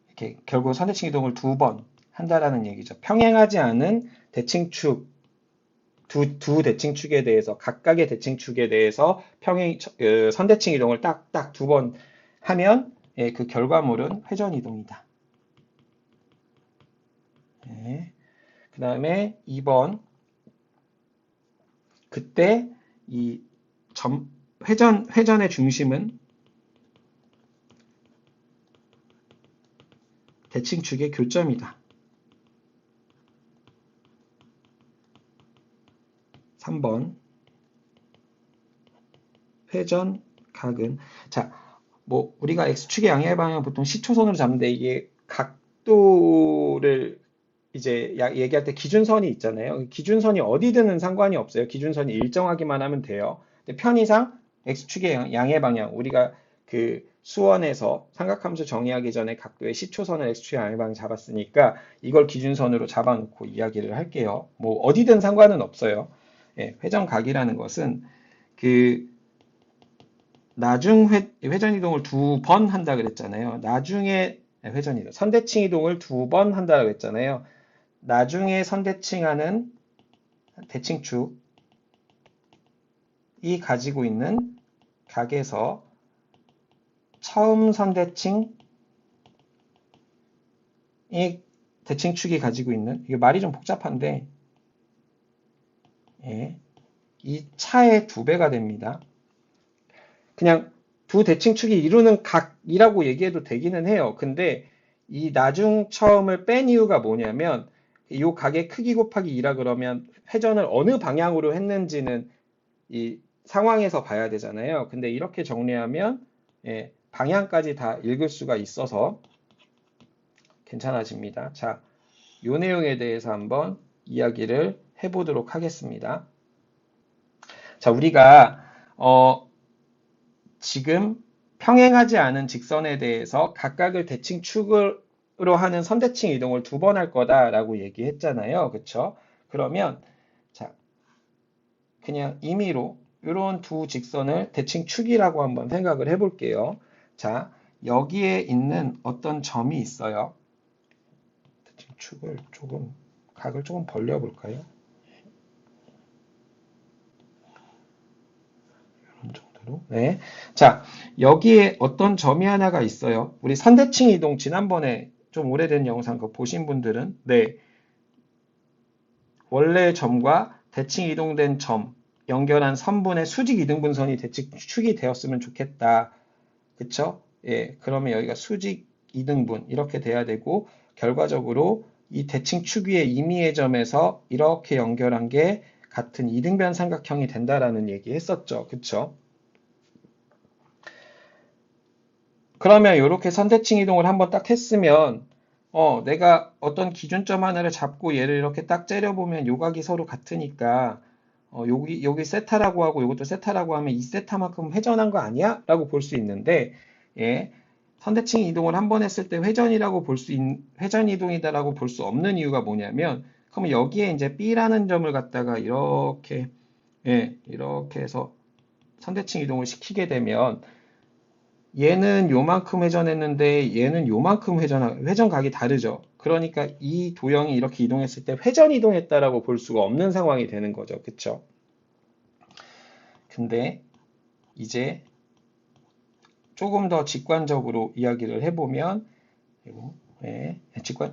이렇게 결국 선대칭 이동을 두 번 한다라는 얘기죠. 평행하지 않은 대칭축 두 대칭축에 대해서 각각의 대칭축에 대해서 선대칭 이동을 딱딱 두 번 하면 예, 그 결과물은 회전 이동이다. 예. 그 다음에 2번 그때 이 회전의 중심은 대칭축의 교점이다. 3번 회전 각은 자, 뭐 우리가 x축의 양의 방향을 보통 시초선으로 잡는데 이게 각도를 이제 얘기할 때 기준선이 있잖아요. 기준선이 어디든은 상관이 없어요. 기준선이 일정하기만 하면 돼요. 근데 편의상 x축의 양의 방향 우리가 그 수원에서 삼각함수 정의하기 전에 각도의 시초선을 x축의 양의 방향 잡았으니까 이걸 기준선으로 잡아놓고 이야기를 할게요. 뭐 어디든 상관은 없어요. 예, 회전각이라는 것은 그 나중 회전 이동을 두 번 한다 그랬잖아요. 나중에 회전 이동, 선대칭 이동을 두 번 한다 그랬잖아요. 나중에 선대칭하는 대칭축이 가지고 있는 각에서 처음 선대칭이 대칭축이 가지고 있는 이게 말이 좀 복잡한데 예, 이 차의 두 배가 됩니다. 그냥 두 대칭축이 이루는 각이라고 얘기해도 되기는 해요. 근데 이 나중 처음을 뺀 이유가 뭐냐면 이 각의 크기 곱하기 2라 그러면 회전을 어느 방향으로 했는지는 이 상황에서 봐야 되잖아요. 근데 이렇게 정리하면 예, 방향까지 다 읽을 수가 있어서 괜찮아집니다. 자, 이 내용에 대해서 한번 이야기를 해보도록 하겠습니다. 자, 우리가 지금 평행하지 않은 직선에 대해서 각각을 대칭축으로 하는 선대칭 이동을 두 번 할 거다라고 얘기했잖아요. 그쵸? 그러면 자, 그냥 임의로 이런 두 직선을 대칭축이라고 한번 생각을 해볼게요. 자, 여기에 있는 어떤 점이 있어요. 대칭축을 각을 조금 벌려볼까요? 이런 정도로. 네. 자, 여기에 어떤 점이 하나가 있어요. 우리 선대칭 이동 지난번에 좀 오래된 영상 그거 보신 분들은 네. 원래 점과 대칭 이동된 점 연결한 선분의 수직 이등분선이 대칭축이 되었으면 좋겠다. 그쵸? 예, 그러면 여기가 수직 이등분 이렇게 돼야 되고 결과적으로 이 대칭축 위의 임의의 점에서 이렇게 연결한 게 같은 이등변 삼각형이 된다라는 얘기 했었죠. 그쵸? 그러면 이렇게 선대칭 이동을 한번 딱 했으면 내가 어떤 기준점 하나를 잡고 얘를 이렇게 딱 째려보면 요각이 서로 같으니까 여기 세타라고 하고 이것도 세타라고 하면 이 세타만큼 회전한 거 아니야? 라고 볼 수 있는데 예, 선대칭 이동을 한번 했을 때 회전 이동이다라고 볼 수 없는 이유가 뭐냐면 그러면 여기에 이제 B라는 점을 갖다가 이렇게 이렇게 해서 선대칭 이동을 시키게 되면 얘는 요만큼 회전했는데 얘는 요만큼 회전각이 다르죠. 그러니까 이 도형이 이렇게 이동했을 때 회전 이동했다라고 볼 수가 없는 상황이 되는 거죠. 그쵸? 근데 이제 조금 더 직관적으로 이야기를 해보면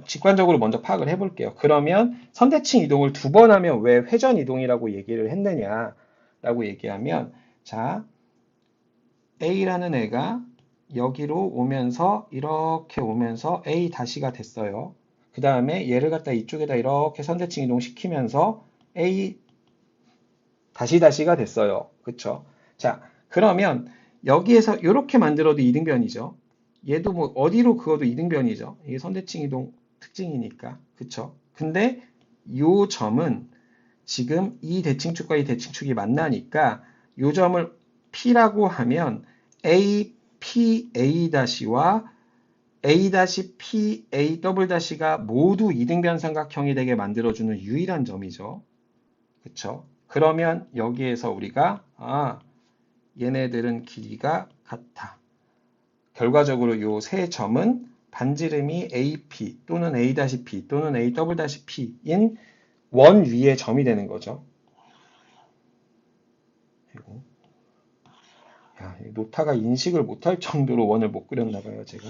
직관적으로 먼저 파악을 해볼게요. 그러면 선대칭 이동을 두 번 하면 왜 회전 이동이라고 얘기를 했느냐라고 얘기하면 자 A라는 애가 여기로 오면서 이렇게 오면서 A 다시가 됐어요. 그 다음에 얘를 갖다 이쪽에다 이렇게 선대칭 이동시키면서 A 다시가 됐어요. 그쵸? 자, 그러면 여기에서 이렇게 만들어도 이등변이죠. 얘도 뭐 어디로 그어도 이등변이죠. 이게 선대칭 이동 특징이니까. 그쵸? 근데 이 점은 지금 이 대칭축과 이 대칭축이 만나니까 이 점을 P라고 하면 A, P, A 다시와 A 다시, P, A 더블 다시가 모두 이등변 삼각형이 되게 만들어주는 유일한 점이죠. 그쵸? 그러면 여기에서 우리가 얘네들은 길이가 같아. 결과적으로 요 세 점은 반지름이 AP 또는 A-P 또는 A-P인 원 위의 점이 되는 거죠. 그리고 야, 노타가 인식을 못할 정도로 원을 못 그렸나 봐요, 제가.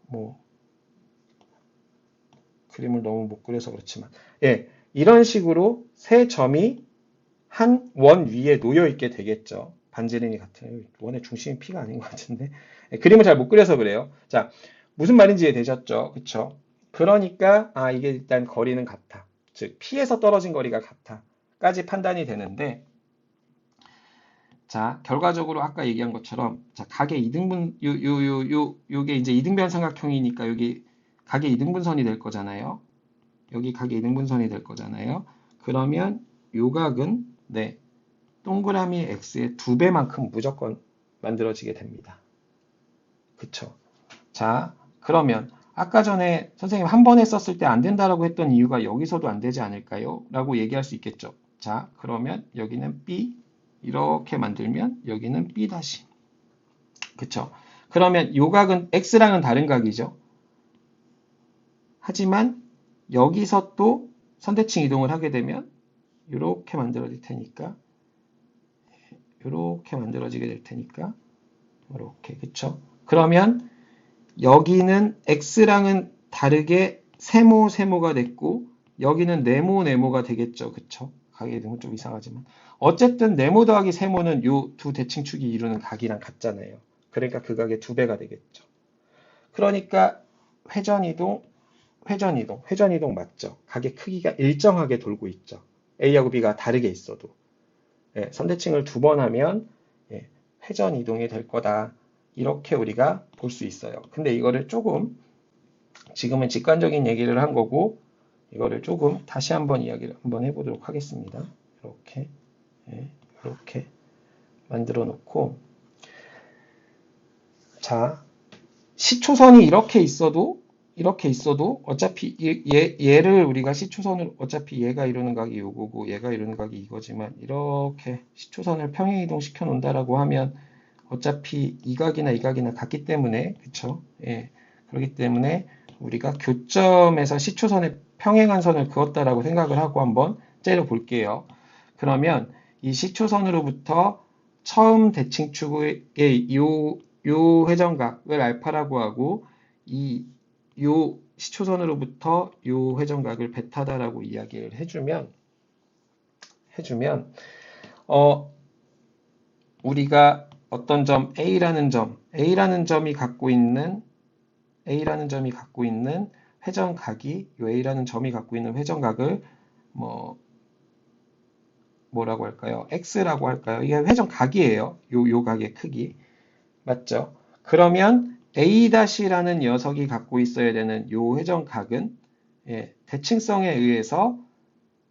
뭐 그림을 너무 못 그려서 그렇지만 예, 이런 식으로 세 점이 한 원 위에 놓여 있게 되겠죠. 반지름이 같은 원의 중심이 P가 아닌 것 같은데 예, 그림을 잘 못 그려서 그래요. 자, 무슨 말인지 이해되셨죠? 그쵸? 그러니까 이게 일단 거리는 같아. 즉 P에서 떨어진 거리가 같아. 까지 판단이 되는데 자, 결과적으로 아까 얘기한 것처럼 자, 각의 이등분 요게 이제 이등변 삼각형이니까 여기 각의 이등분선이 될 거잖아요. 여기 각의 이등분선이 될 거잖아요. 그러면 요 각은 네, 동그라미 x의 2배만큼 무조건 만들어지게 됩니다. 그쵸? 자, 그러면 아까 전에 선생님 한 번에 썼을 때 안 된다라고 했던 이유가 여기서도 안 되지 않을까요? 라고 얘기할 수 있겠죠. 자, 그러면 여기는 B 이렇게 만들면 여기는 B 다시. 그쵸? 그러면 요 각은 x랑은 다른 각이죠. 하지만 여기서 또 선대칭 이동을 하게 되면 이렇게 만들어질 테니까 이렇게 만들어지게 될 테니까 이렇게 그쵸? 그러면 여기는 x랑은 다르게 세모가 됐고 여기는 네모가 되겠죠. 그쵸? 각의 이동은 좀 이상하지만 어쨌든 네모 더하기 세모는 요 두 대칭축이 이루는 각이랑 같잖아요. 그러니까 그 각의 2배가 되겠죠. 그러니까 회전이동 회전이동 맞죠? 각의 크기가 일정하게 돌고 있죠. A하고 B가 다르게 있어도. 예, 선대칭을 2번 하면 예, 회전이동이 될 거다. 이렇게 우리가 볼 수 있어요. 근데 이거를 조금 지금은 직관적인 얘기를 한 거고 이거를 조금 다시 한번 이야기를 한번 해보도록 하겠습니다. 이렇게 예, 이렇게 만들어 놓고 자 시초선이 이렇게 있어도 어차피 얘를 우리가 시초선을 어차피 얘가 이루는 각이 요거고 얘가 이루는 각이 이거지만 이렇게 시초선을 평행 이동시켜 놓는다라고 하면 어차피 이 각이나 이 각이나 같기 때문에 그쵸? 예. 그렇기 때문에 우리가 교점에서 시초선에 평행한 선을 그었다라고 생각을 하고 한번 째려 볼게요. 그러면 이 시초선으로부터 처음 대칭축의 요 회전각을 알파라고 하고 요 시초선으로부터 요 회전각을 베타다라고 이야기를 해주면 우리가 어떤 점 A라는 점이 갖고 있는 회전각이 요 A라는 점이 갖고 있는 회전각을 뭐라고 할까요? X라고 할까요? 이게 회전각이에요. 요 각의 크기. 맞죠? 그러면 A-라는 녀석이 갖고 있어야 되는 요 회전각은 예, 대칭성에 의해서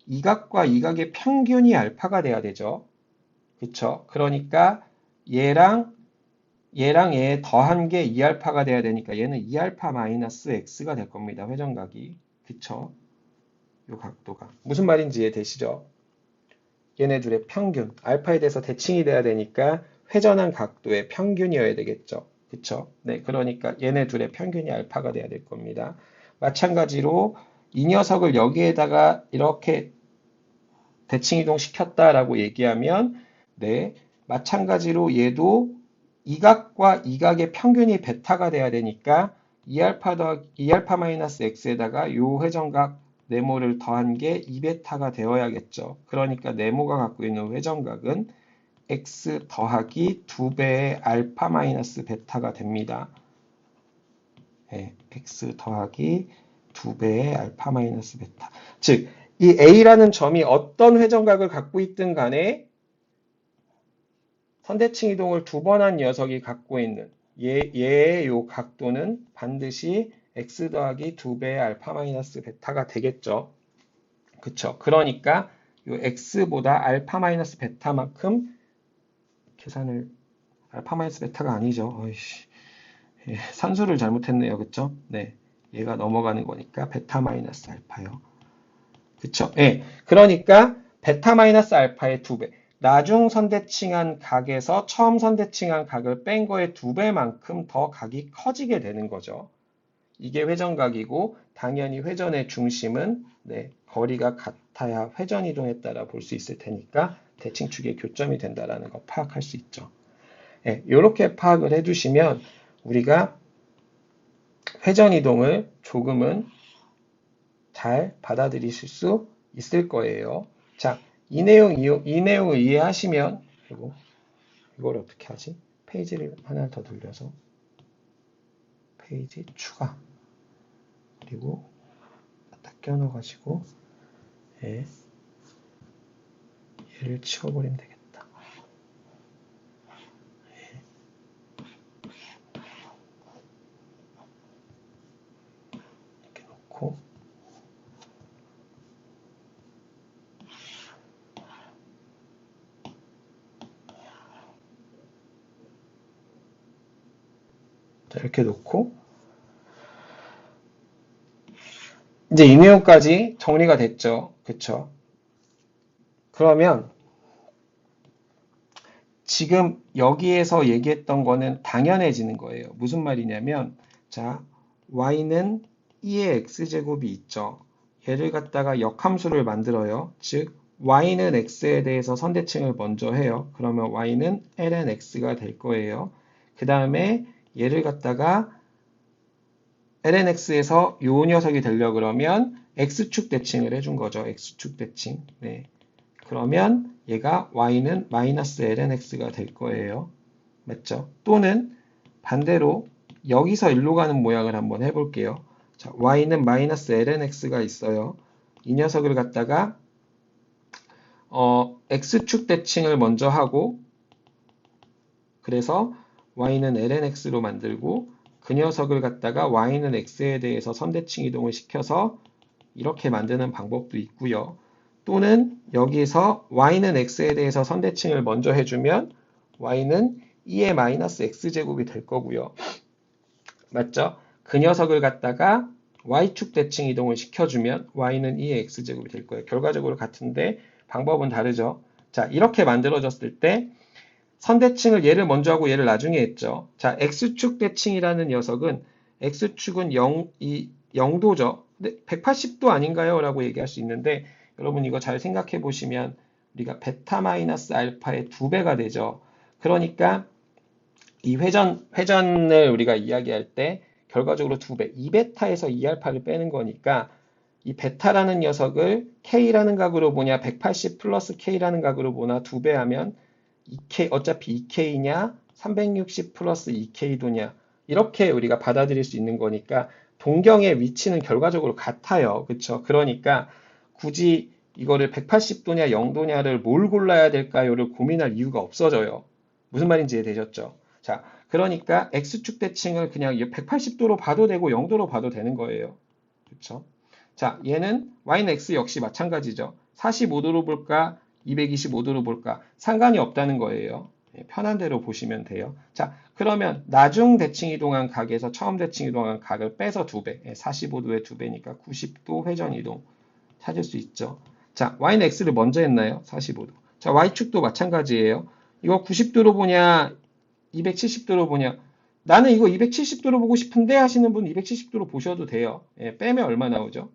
이 각과 이 각의 평균이 알파가 돼야 되죠. 그쵸? 그러니까 얘랑 얘 더한 게 2알파가 돼야 되니까 얘는 2알파 마이너스 x가 될 겁니다. 회전각이. 그쵸? 요 각도가. 무슨 말인지 이해되시죠? 얘네 둘의 평균. 알파에 대해서 대칭이 돼야 되니까 회전한 각도의 평균이어야 되겠죠. 그쵸? 네, 그러니까 얘네 둘의 평균이 알파가 돼야 될 겁니다. 마찬가지로 이 녀석을 여기에다가 이렇게 대칭 이동시켰다라고 얘기하면 네, 마찬가지로 얘도 이 각과 이 각의 평균이 베타가 돼야 되니까 2알파 마이너스 x에다가 요 회전각 네모를 더한 게 2베타가 되어야겠죠. 그러니까 네모가 갖고 있는 회전각은 x 더하기 2배의 알파 마이너스 베타가 됩니다. 네, x 더하기 2배의 알파 마이너스 베타. 즉, 이 a라는 점이 어떤 회전각을 갖고 있든 간에 선대칭 이동을 2번 한 녀석이 갖고 있는 얘의 요 각도는 반드시 x 더하기 2배의 알파 마이너스 베타가 되겠죠. 그쵸? 그러니까 요 x보다 알파 마이너스 베타만큼 계산을 알파 마이너스 베타가 아니죠. 어이씨. 예, 산수를 잘못했네요. 그쵸? 네. 얘가 넘어가는 거니까 베타 마이너스 알파요. 그쵸? 예. 그러니까 베타 마이너스 알파의 2배. 나중 선대칭한 각에서 처음 선대칭한 각을 뺀 거의 2배만큼 더 각이 커지게 되는 거죠. 이게 회전각이고 당연히 회전의 중심은 네, 거리가 같아야 회전 이동에 따라 볼 수 있을 테니까 대칭축의 교점이 된다라는 거 파악할 수 있죠. 네, 이렇게 파악을 해두시면 우리가 회전 이동을 조금은 잘 받아들이실 수 있을 거예요. 자, 이 내용을 이해하시면 그리고 이걸 어떻게 하지? 페이지를 하나 더 돌려서 페이지 추가 그리고 딱 껴넣어가지고 예, 얘를 치워버리면 되겠다. 예. 이렇게 놓고 자, 이렇게 놓고 이제 이 내용까지 정리가 됐죠. 그쵸? 그러면 지금 여기에서 얘기했던 거는 당연해지는 거예요. 무슨 말이냐면 자, y는 2의 x제곱이 있죠. 얘를 갖다가 역함수를 만들어요. 즉 y는 x에 대해서 선대칭을 먼저 해요. 그러면 y는 ln x가 될 거예요. 그 다음에 얘를 갖다가 ln x에서 요 녀석이 되려고 그러면 x축 대칭을 해준 거죠. x축 대칭. 네. 그러면 얘가 y는 마이너스 ln x가 될 거예요. 맞죠? 또는 반대로 여기서 일로 가는 모양을 한번 해볼게요. 자, y는 마이너스 ln x가 있어요. 이 녀석을 갖다가 x축 대칭을 먼저 하고 그래서 y는 ln x로 만들고 그 녀석을 갖다가 y는 x에 대해서 선대칭 이동을 시켜서 이렇게 만드는 방법도 있고요. 또는 여기서 y는 x에 대해서 선대칭을 먼저 해주면 y는 2의 마이너스 x제곱이 될 거고요. 맞죠? 그 녀석을 갖다가 y축 대칭 이동을 시켜주면 y는 2의 x제곱이 될 거예요. 결과적으로 같은데 방법은 다르죠. 자, 이렇게 만들어졌을 때 선대칭을 얘를 먼저 하고 얘를 나중에 했죠. 자, x축 대칭이라는 녀석은 x축은 0도죠. 근데 180도 아닌가요? 라고 얘기할 수 있는데 여러분 이거 잘 생각해 보시면 우리가 베타 마이너스 알파의 2배가 되죠. 그러니까 이 회전을 우리가 이야기할 때 결과적으로 2배, 2베타에서 2알파를 빼는 거니까 이 베타라는 녀석을 K라는 각으로 보냐 180 플러스 K라는 각으로 보나 2배 하면 2K, 어차피 2K냐 360 플러스 2K도냐 이렇게 우리가 받아들일 수 있는 거니까 동경의 위치는 결과적으로 같아요. 그쵸? 그러니까 굳이 이거를 180도냐 0도냐를 뭘 골라야 될까요를 고민할 이유가 없어져요. 무슨 말인지 이해되셨죠? 자, 그러니까 X축 대칭을 그냥 180도로 봐도 되고 0도로 봐도 되는 거예요. 그쵸? 자, 얘는 y는 x 역시 마찬가지죠. 45도로 볼까? 225도로 볼까? 상관이 없다는 거예요. 편한 대로 보시면 돼요. 자, 그러면 나중 대칭 이동한 각에서 처음 대칭 이동한 각을 빼서 2배, 45도의 2배니까 90도 회전 이동 찾을 수 있죠. 자, y는 x를 먼저 했나요? 45도. 자, y축도 마찬가지예요. 이거 90도로 보냐? 270도로 보냐? 나는 이거 270도로 보고 싶은데 하시는 분 270도로 보셔도 돼요. 빼면 얼마 나오죠?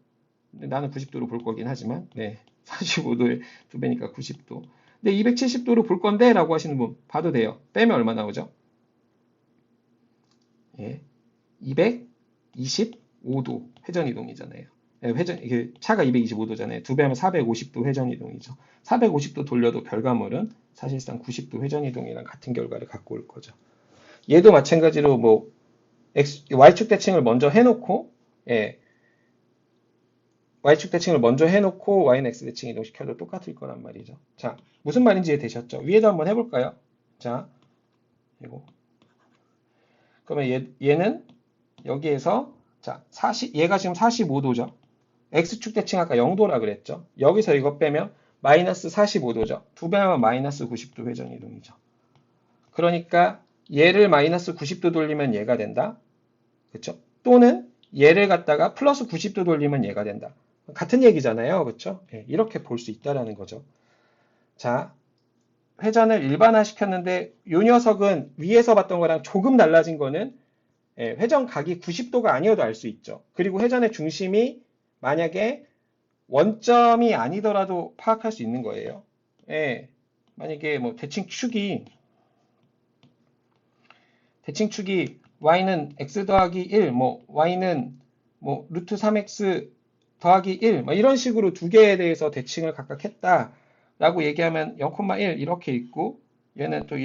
나는 90도로 볼 거긴 하지만, 네. 45도에 2배니까 90도. 근데 270도로 볼 건데 라고 하시는 분 봐도 돼요. 빼면 얼마 나오죠? 예. 225도 회전이동이잖아요. 이게 차가 225도잖아요. 2배 하면 450도 회전이동이죠. 450도 돌려도 결과물은 사실상 90도 회전이동이랑 같은 결과를 갖고 올 거죠. 얘도 마찬가지로 뭐 y축 대칭을 먼저 해놓고 예, y축 대칭을 먼저 해놓고 y는 x 대칭 이동시켜도 똑같을 거란 말이죠. 자, 무슨 말인지 이해되셨죠? 위에도 한번 해볼까요? 자, 이거. 그러면 얘는 여기에서 자, 얘가 지금 45도죠. X축 대칭 아까 0도라 그랬죠. 여기서 이거 빼면 마이너스 45도죠. 두 배 하면 마이너스 90도 회전 이동이죠. 그러니까 얘를 마이너스 90도 돌리면 얘가 된다. 그렇죠? 또는 얘를 갖다가 플러스 90도 돌리면 얘가 된다. 같은 얘기잖아요. 그렇죠? 예, 이렇게 볼 수 있다라는 거죠. 자, 회전을 일반화 시켰는데 이 녀석은 위에서 봤던 거랑 조금 달라진 거는 예, 회전 각이 90도가 아니어도 알 수 있죠. 그리고 회전의 중심이 만약에 원점이 아니더라도 파악할 수 있는 거예요. 예, 만약에 뭐 대칭축이 y는 x 더하기 1, 뭐 y는 뭐 루트 3x 더하기 1, 뭐 이런 식으로 두 개에 대해서 대칭을 각각 했다라고 얘기하면 0,1 이렇게 있고 얘는 또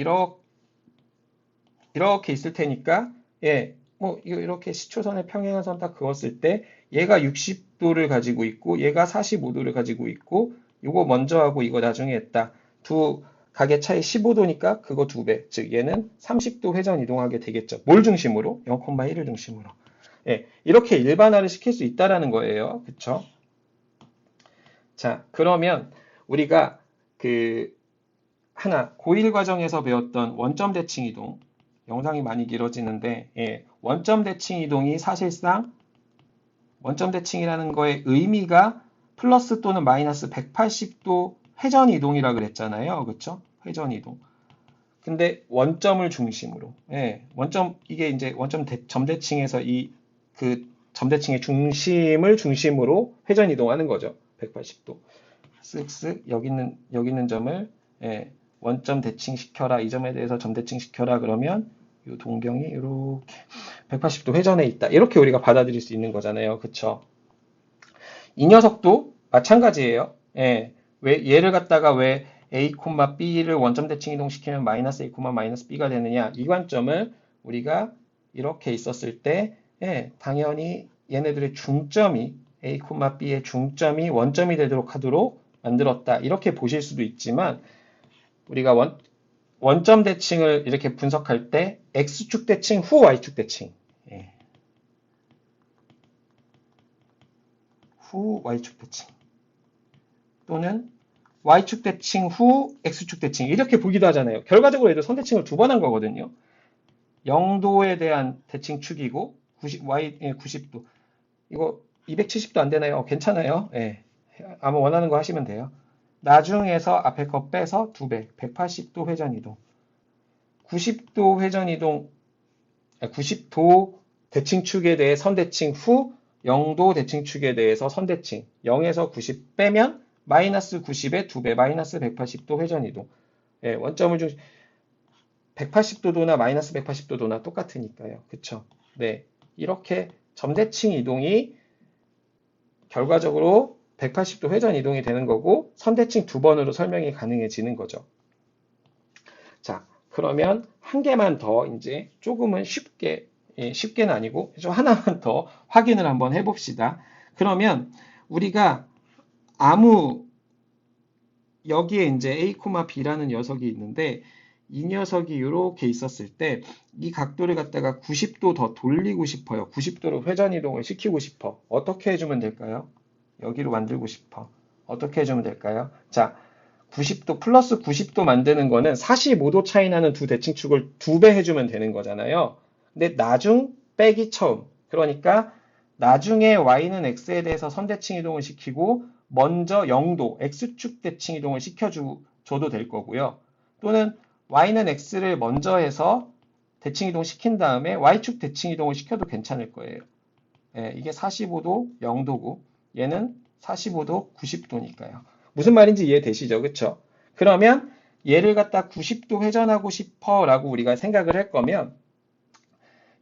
이렇게 있을 테니까 예, 뭐 이렇게 시초선의 평행선을 딱 그었을 때 얘가 60도를 가지고 있고 얘가 45도를 가지고 있고 이거 먼저 하고 이거 나중에 했다. 두 각의 차이 15도니까 그거 2배. 즉 얘는 30도 회전 이동하게 되겠죠. 뭘 중심으로? 0,1을 중심으로. 예, 이렇게 일반화를 시킬 수 있다라는 거예요. 그쵸? 자, 그러면 우리가 하나 고1 과정에서 배웠던 원점 대칭 이동 영상이 많이 길어지는데 예, 원점 대칭 이동이 사실상 원점 대칭이라는 거의 의미가 플러스 또는 마이너스 180도 회전 이동이라 그랬잖아요. 그렇죠? 회전 이동. 근데 원점을 중심으로. 예, 원점 이게 이제 점대칭에서 점대칭의 중심을 중심으로 회전 이동하는 거죠. 180도. 쓱쓱 여기 있는 점을 예, 원점 대칭 시켜라. 이 점에 대해서 점 대칭 시켜라. 그러면 이 동경이 이렇게 180도 회전해 있다. 이렇게 우리가 받아들일 수 있는 거잖아요. 그쵸? 이 녀석도 마찬가지예요. 예, 얘를 갖다가 왜 a, b를 원점 대칭 이동시키면 마이너스 a, 마이너스 b가 되느냐. 이 관점을 우리가 이렇게 있었을 때 예, 당연히 얘네들의 중점이 a, b의 중점이 원점이 되도록 하도록 만들었다. 이렇게 보실 수도 있지만 우리가 원점 대칭을 이렇게 분석할 때 x축 대칭 후 y축 대칭 예. 후 y축 대칭 또는 y축 대칭 후 x축 대칭 이렇게 보기도 하잖아요. 결과적으로 얘도 선대칭을 두 번 한 거거든요. 0도에 대한 대칭축이고 90도 이거 270도 안 되나요? 괜찮아요. 예. 아마 원하는 거 하시면 돼요. 나중에서 앞에 거 빼서 2배 180도 회전 이동 90도 회전 이동 90도 대칭축에 대해 선대칭 후 0도 대칭축에 대해서 선대칭 0에서 90 빼면 마이너스 90의 2배 마이너스 180도 회전 이동 예, 원점을 중 180도도나 마이너스 180도도나 똑같으니까요. 그쵸? 네, 이렇게 점대칭 이동이 결과적으로 180도 회전 이동이 되는 거고 선대칭 두 번으로 설명이 가능해지는 거죠. 자, 그러면 한 개만 더 이제 조금은 쉽게는 아니고 좀 하나만 더 확인을 한번 해봅시다. 그러면 우리가 여기에 이제 a, b라는 녀석이 있는데 이 녀석이 이렇게 있었을 때 이 각도를 갖다가 90도 더 돌리고 싶어요. 90도로 회전 이동을 시키고 싶어. 어떻게 해주면 될까요? 여기로 만들고 싶어. 어떻게 해주면 될까요? 자, 90도 플러스 90도 만드는 거는 45도 차이 나는 두 대칭축을 2배 해주면 되는 거잖아요. 근데 나중 빼기 처음. 그러니까 나중에 y는 x에 대해서 선대칭 이동을 시키고 먼저 0도 x축 대칭 이동을 시켜줘도 될 거고요. 또는 y는 x를 먼저 해서 대칭 이동 시킨 다음에 y축 대칭 이동을 시켜도 괜찮을 거예요. 예, 이게 45도 0도고 얘는 45도 90도니까요. 무슨 말인지 이해되시죠? 그쵸? 그러면 얘를 갖다 90도 회전하고 싶어 라고 우리가 생각을 할 거면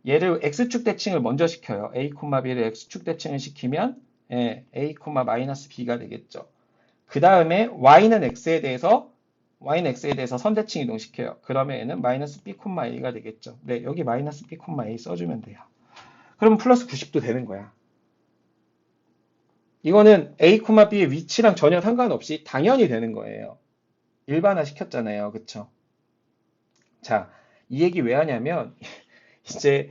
얘를 x축 대칭을 먼저 시켜요. a, b를 x축 대칭을 시키면 예, a, 마이너스 b가 되겠죠. 그 다음에 y는 x에 대해서 선대칭 이동시켜요. 그러면 얘는 마이너스 b, a가 되겠죠. 네, 여기 마이너스 b, a 써주면 돼요. 그러면 플러스 90도 되는 거야. 이거는 a, b의 위치랑 전혀 상관없이 당연히 되는 거예요. 일반화 시켰잖아요. 그쵸? 자, 이 얘기 왜 하냐면 이제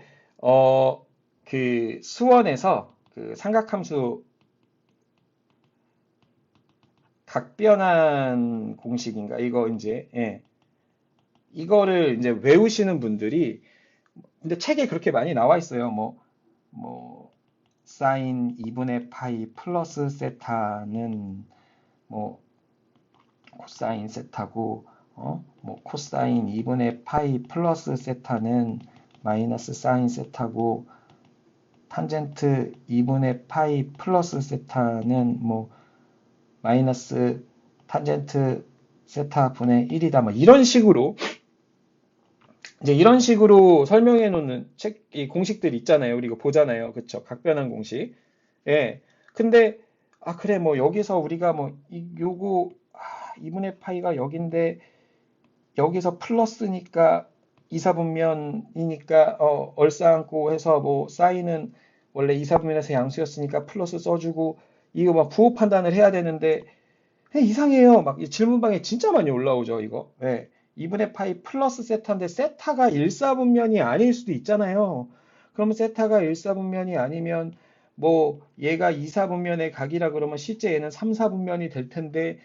수원에서 그 삼각함수 각변환 공식인가? 이거 이제, 예. 이거를 이제 외우시는 분들이, 근데 책에 그렇게 많이 나와 있어요. 뭐, 사인 2분의 파이 플러스 세타는, 뭐, 코사인 세타고, 뭐, 코사인 2분의 파이 플러스 세타는 마이너스 사인 세타고, 탄젠트 2분의 파이 플러스 세타는 뭐, 마이너스 탄젠트 세타 분의 1이다. 뭐, 이런 식으로, 이제 이런 식으로 설명해 놓는 이 공식들 있잖아요. 우리 이거 보잖아요. 그쵸? 각변환 공식. 예. 근데, 아, 그래, 뭐, 여기서 우리가 뭐, 요거, 2분의 파이가 여긴데, 여기서 플러스니까, 이사분면이니까, 얼싸안고 해서 뭐, 사인은 원래 이사분면에서 양수였으니까 플러스 써주고, 이거 막 부호 판단을 해야 되는데, 이상해요. 막 질문방에 진짜 많이 올라오죠, 이거. 예. 2분의 파이 플러스 세타인데 세타가 1사분면이 아닐 수도 있잖아요. 그러면 세타가 1사분면이 아니면 뭐 얘가 2사분면의 각이라 그러면 실제 얘는 3사분면이 될 텐데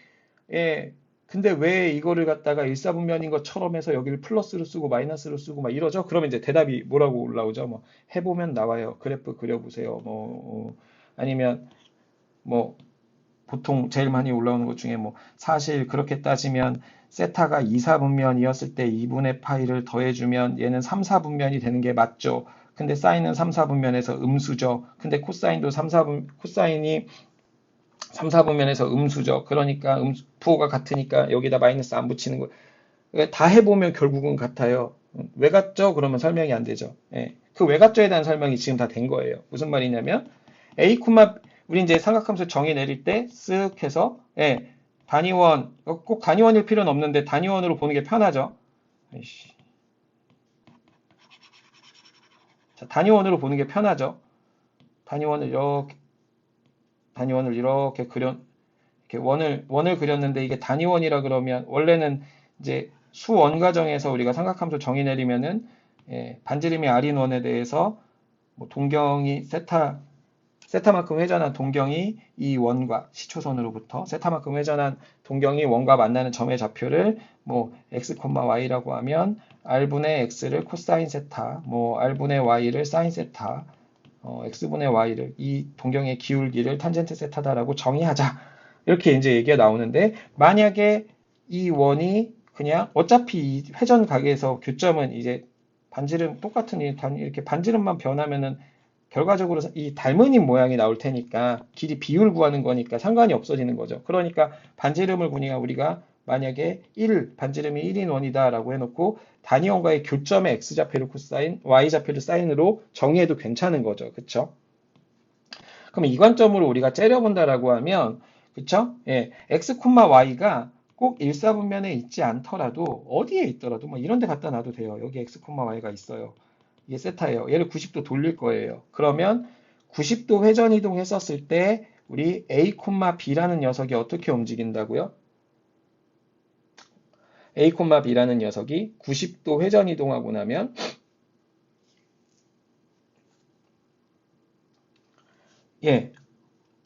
예. 근데 왜 이거를 갖다가 1사분면인 것처럼 해서 여기를 플러스로 쓰고 마이너스로 쓰고 막 이러죠? 그러면 이제 대답이 뭐라고 올라오죠? 뭐 해보면 나와요. 그래프 그려보세요. 아니면 뭐 보통 제일 많이 올라오는 것 중에 뭐 사실 그렇게 따지면 세타가 2사분면이었을 때 2분의 파이를 더해주면 얘는 3사분면이 되는 게 맞죠. 근데 사인은 3사분면에서 음수죠. 근데 코사인도 코사인이 3사분면에서 음수죠. 그러니까 부호가 같으니까 여기다 마이너스 안 붙이는 거. 다 해보면 결국은 같아요. 왜 같죠? 그러면 설명이 안 되죠. 예. 그 왜 같죠에 대한 설명이 지금 다 된 거예요. 무슨 말이냐면 a, 우리 이제 삼각함수 정의 내릴 때 쓱 해서 예, 단위원 꼭 단위원일 필요는 없는데 단위원으로 보는 게 편하죠. 자, 단위원으로 보는 게 편하죠. 단위원을 이렇게 이렇게 원을 그렸는데 이게 단위원이라 그러면 원래는 이제 수원 과정에서 우리가 삼각함수 정의 내리면은 예, 반지름이 r인 원에 대해서 뭐 동경이 세타만큼 회전한 동경이 이 원과 시초선으로부터 세타만큼 회전한 동경이 원과 만나는 점의 좌표를 뭐 x, y라고 하면 r분의 x를 코사인 세타, 뭐 r분의 y를 사인 세타, x분의 y를 이 동경의 기울기를 탄젠트 세타다라고 정의하자. 이렇게 이제 얘기가 나오는데 만약에 이 원이 그냥 어차피 이 회전 각에서 교점은 이제 반지름 똑같은 이렇게 반지름만 변하면은 결과적으로 이 닮은인 모양이 나올 테니까 길이 비율 구하는 거니까 상관이 없어지는 거죠. 그러니까 반지름을 우리가 만약에 반지름이 1인 원이다라고 해놓고 단위원과의 교점의 x좌표를 코사인, y좌표를 사인으로 정의해도 괜찮은 거죠. 그쵸? 그럼 이 관점으로 우리가 째려본다라고 하면 그쵸? 예, x, y가 꼭 일사분면에 있지 않더라도 어디에 있더라도 뭐 이런 데 갖다 놔도 돼요. 여기 x, y가 있어요. 이게 세타예요. 얘를 90도 돌릴 거예요. 그러면 90도 회전 이동했었을 때 우리 a, b라는 녀석이 어떻게 움직인다고요? a, b라는 녀석이 90도 회전 이동하고 나면 예,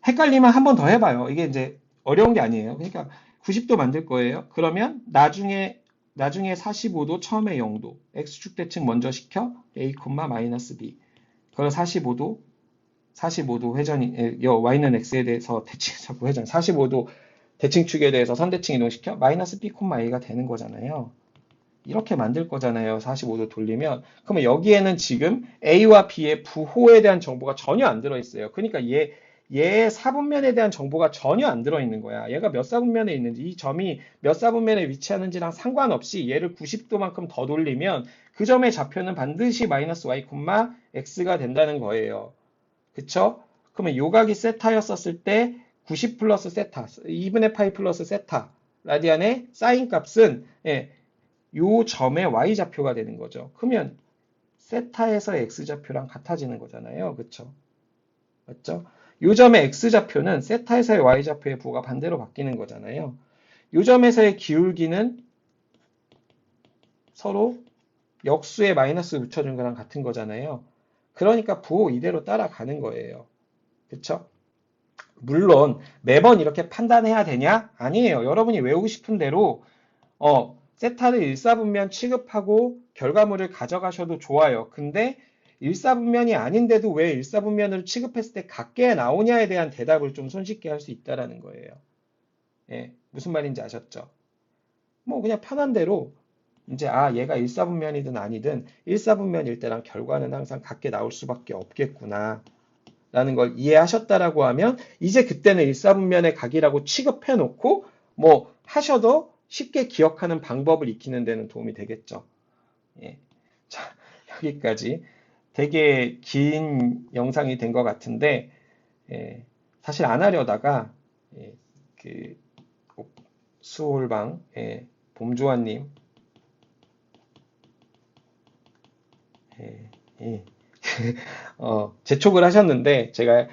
헷갈리면 한 번 더 해봐요. 이게 이제 어려운 게 아니에요. 그러니까 90도 만들 거예요. 그러면 나중에 45도, 처음에 0도. x축 대칭 먼저 시켜. a, 마이너스 b. 그걸 45도 회전이, y는 x에 대해서 대칭, 자꾸 회전. 45도 대칭축에 대해서 선대칭 이동시켜. 마이너스 b, a가 되는 거잖아요. 이렇게 만들 거잖아요. 45도 돌리면. 그러면 여기에는 지금 A와 B의 부호에 대한 정보가 전혀 안 들어있어요. 그러니까 얘의 사분면에 대한 정보가 전혀 안 들어있는 거야. 얘가 몇 사분면에 있는지, 이 점이 몇 사분면에 위치하는지랑 상관없이 얘를 90도만큼 더 돌리면 그 점의 좌표는 반드시 마이너스 y, x가 된다는 거예요. 그쵸? 그러면 요각이 세타였었을 때 90 플러스 세타, 2분의 파이 플러스 세타, 라디안의 사인 값은 요 점의 y좌표가 되는 거죠. 그러면 세타에서 x좌표랑 같아지는 거잖아요. 그쵸? 맞죠? 요 점의 x좌표는 세타에서의 y좌표의 부호가 반대로 바뀌는 거잖아요. 요 점에서의 기울기는 서로 역수에 마이너스 붙여준 거랑 같은 거잖아요. 그러니까 부호 이대로 따라가는 거예요. 그쵸? 물론 매번 이렇게 판단해야 되냐? 아니에요. 여러분이 외우고 싶은 대로 세타를 일사분면 취급하고 결과물을 가져가셔도 좋아요. 근데 일사분면이 아닌데도 왜 일사분면을 취급했을 때 같게 나오냐에 대한 대답을 좀 손쉽게 할 수 있다라는 거예요. 예, 무슨 말인지 아셨죠? 뭐 그냥 편한 대로 이제 얘가 일사분면이든 아니든 일사분면일 때랑 결과는 항상 같게 나올 수밖에 없겠구나 라는 걸 이해하셨다라고 하면 이제 그때는 일사분면의 각이라고 취급해 놓고 뭐 하셔도 쉽게 기억하는 방법을 익히는 데는 도움이 되겠죠. 예. 자, 여기까지 되게 긴 영상이 된 것 같은데 예, 사실 안 하려다가 예, 그 수홀방 봄조아님 예, 예. 재촉을 하셨는데 제가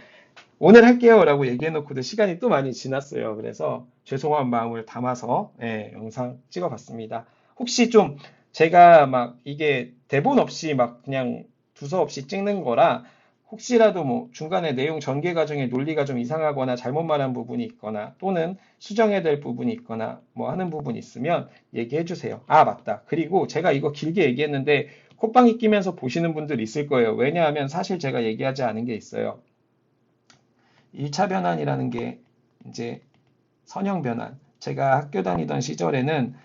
오늘 할게요 라고 얘기해놓고도 시간이 또 많이 지났어요. 그래서 죄송한 마음을 담아서 영상 찍어봤습니다. 혹시 좀 제가 막 이게 대본 없이 막 그냥 두서 없이 찍는 거라 혹시라도 뭐 중간에 내용 전개 과정에 논리가 좀 이상하거나 잘못 말한 부분이 있거나 또는 수정해야 될 부분이 있거나 뭐 하는 부분이 있으면 얘기해 주세요. 맞다. 그리고 제가 이거 길게 얘기했는데 콧방귀 끼면서 보시는 분들 있을 거예요. 왜냐하면 사실 제가 얘기하지 않은 게 있어요. 1차 변환이라는 게 이제 선형 변환. 제가 학교 다니던 시절에는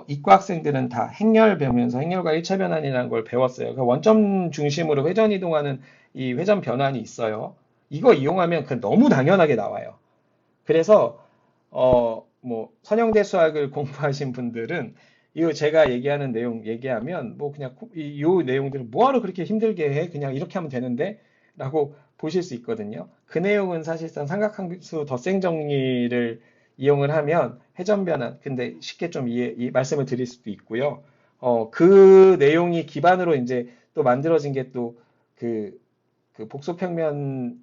이과 학생들은 다 행렬 배우면서 행렬과 1차 변환이라는 걸 배웠어요. 그 원점 중심으로 회전 이동하는 이 회전 변환이 있어요. 이거 이용하면 그 너무 당연하게 나와요. 그래서 뭐 선형대 수학을 공부하신 분들은 이거 제가 얘기하는 내용 얘기하면 뭐 그냥 이 내용들을 뭐하러 그렇게 힘들게 해? 그냥 이렇게 하면 되는데? 라고 보실 수 있거든요. 그 내용은 사실상 삼각함수 덧셈 정리를 이용을 하면 회전 변환, 근데 쉽게 좀 말씀을 드릴 수도 있고요. 그 내용이 기반으로 이제 또 만들어진 게 또 그 복소평면의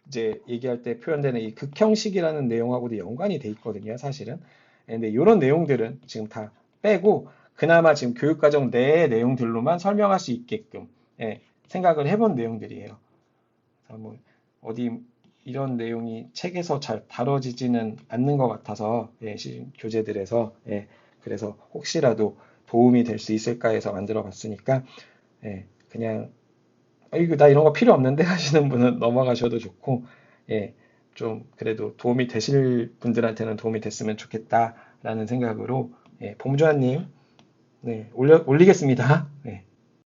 이제 얘기할 때 표현되는 이 극형식이라는 내용하고도 연관이 돼 있거든요, 사실은. 근데 이런 내용들은 지금 다 빼고 그나마 지금 교육과정 내의 내용들로만 설명할 수 있게끔 생각을 해본 내용들이에요. 뭐 어디 이런 내용이 책에서 잘 다뤄지지는 않는 것 같아서 교재들에서 그래서 혹시라도 도움이 될 수 있을까 해서 만들어 봤으니까 그냥 이거 나 이런 거 필요 없는데 하시는 분은 넘어가셔도 좋고 좀 그래도 도움이 되실 분들한테는 도움이 됐으면 좋겠다라는 생각으로 봄주환님 올리겠습니다.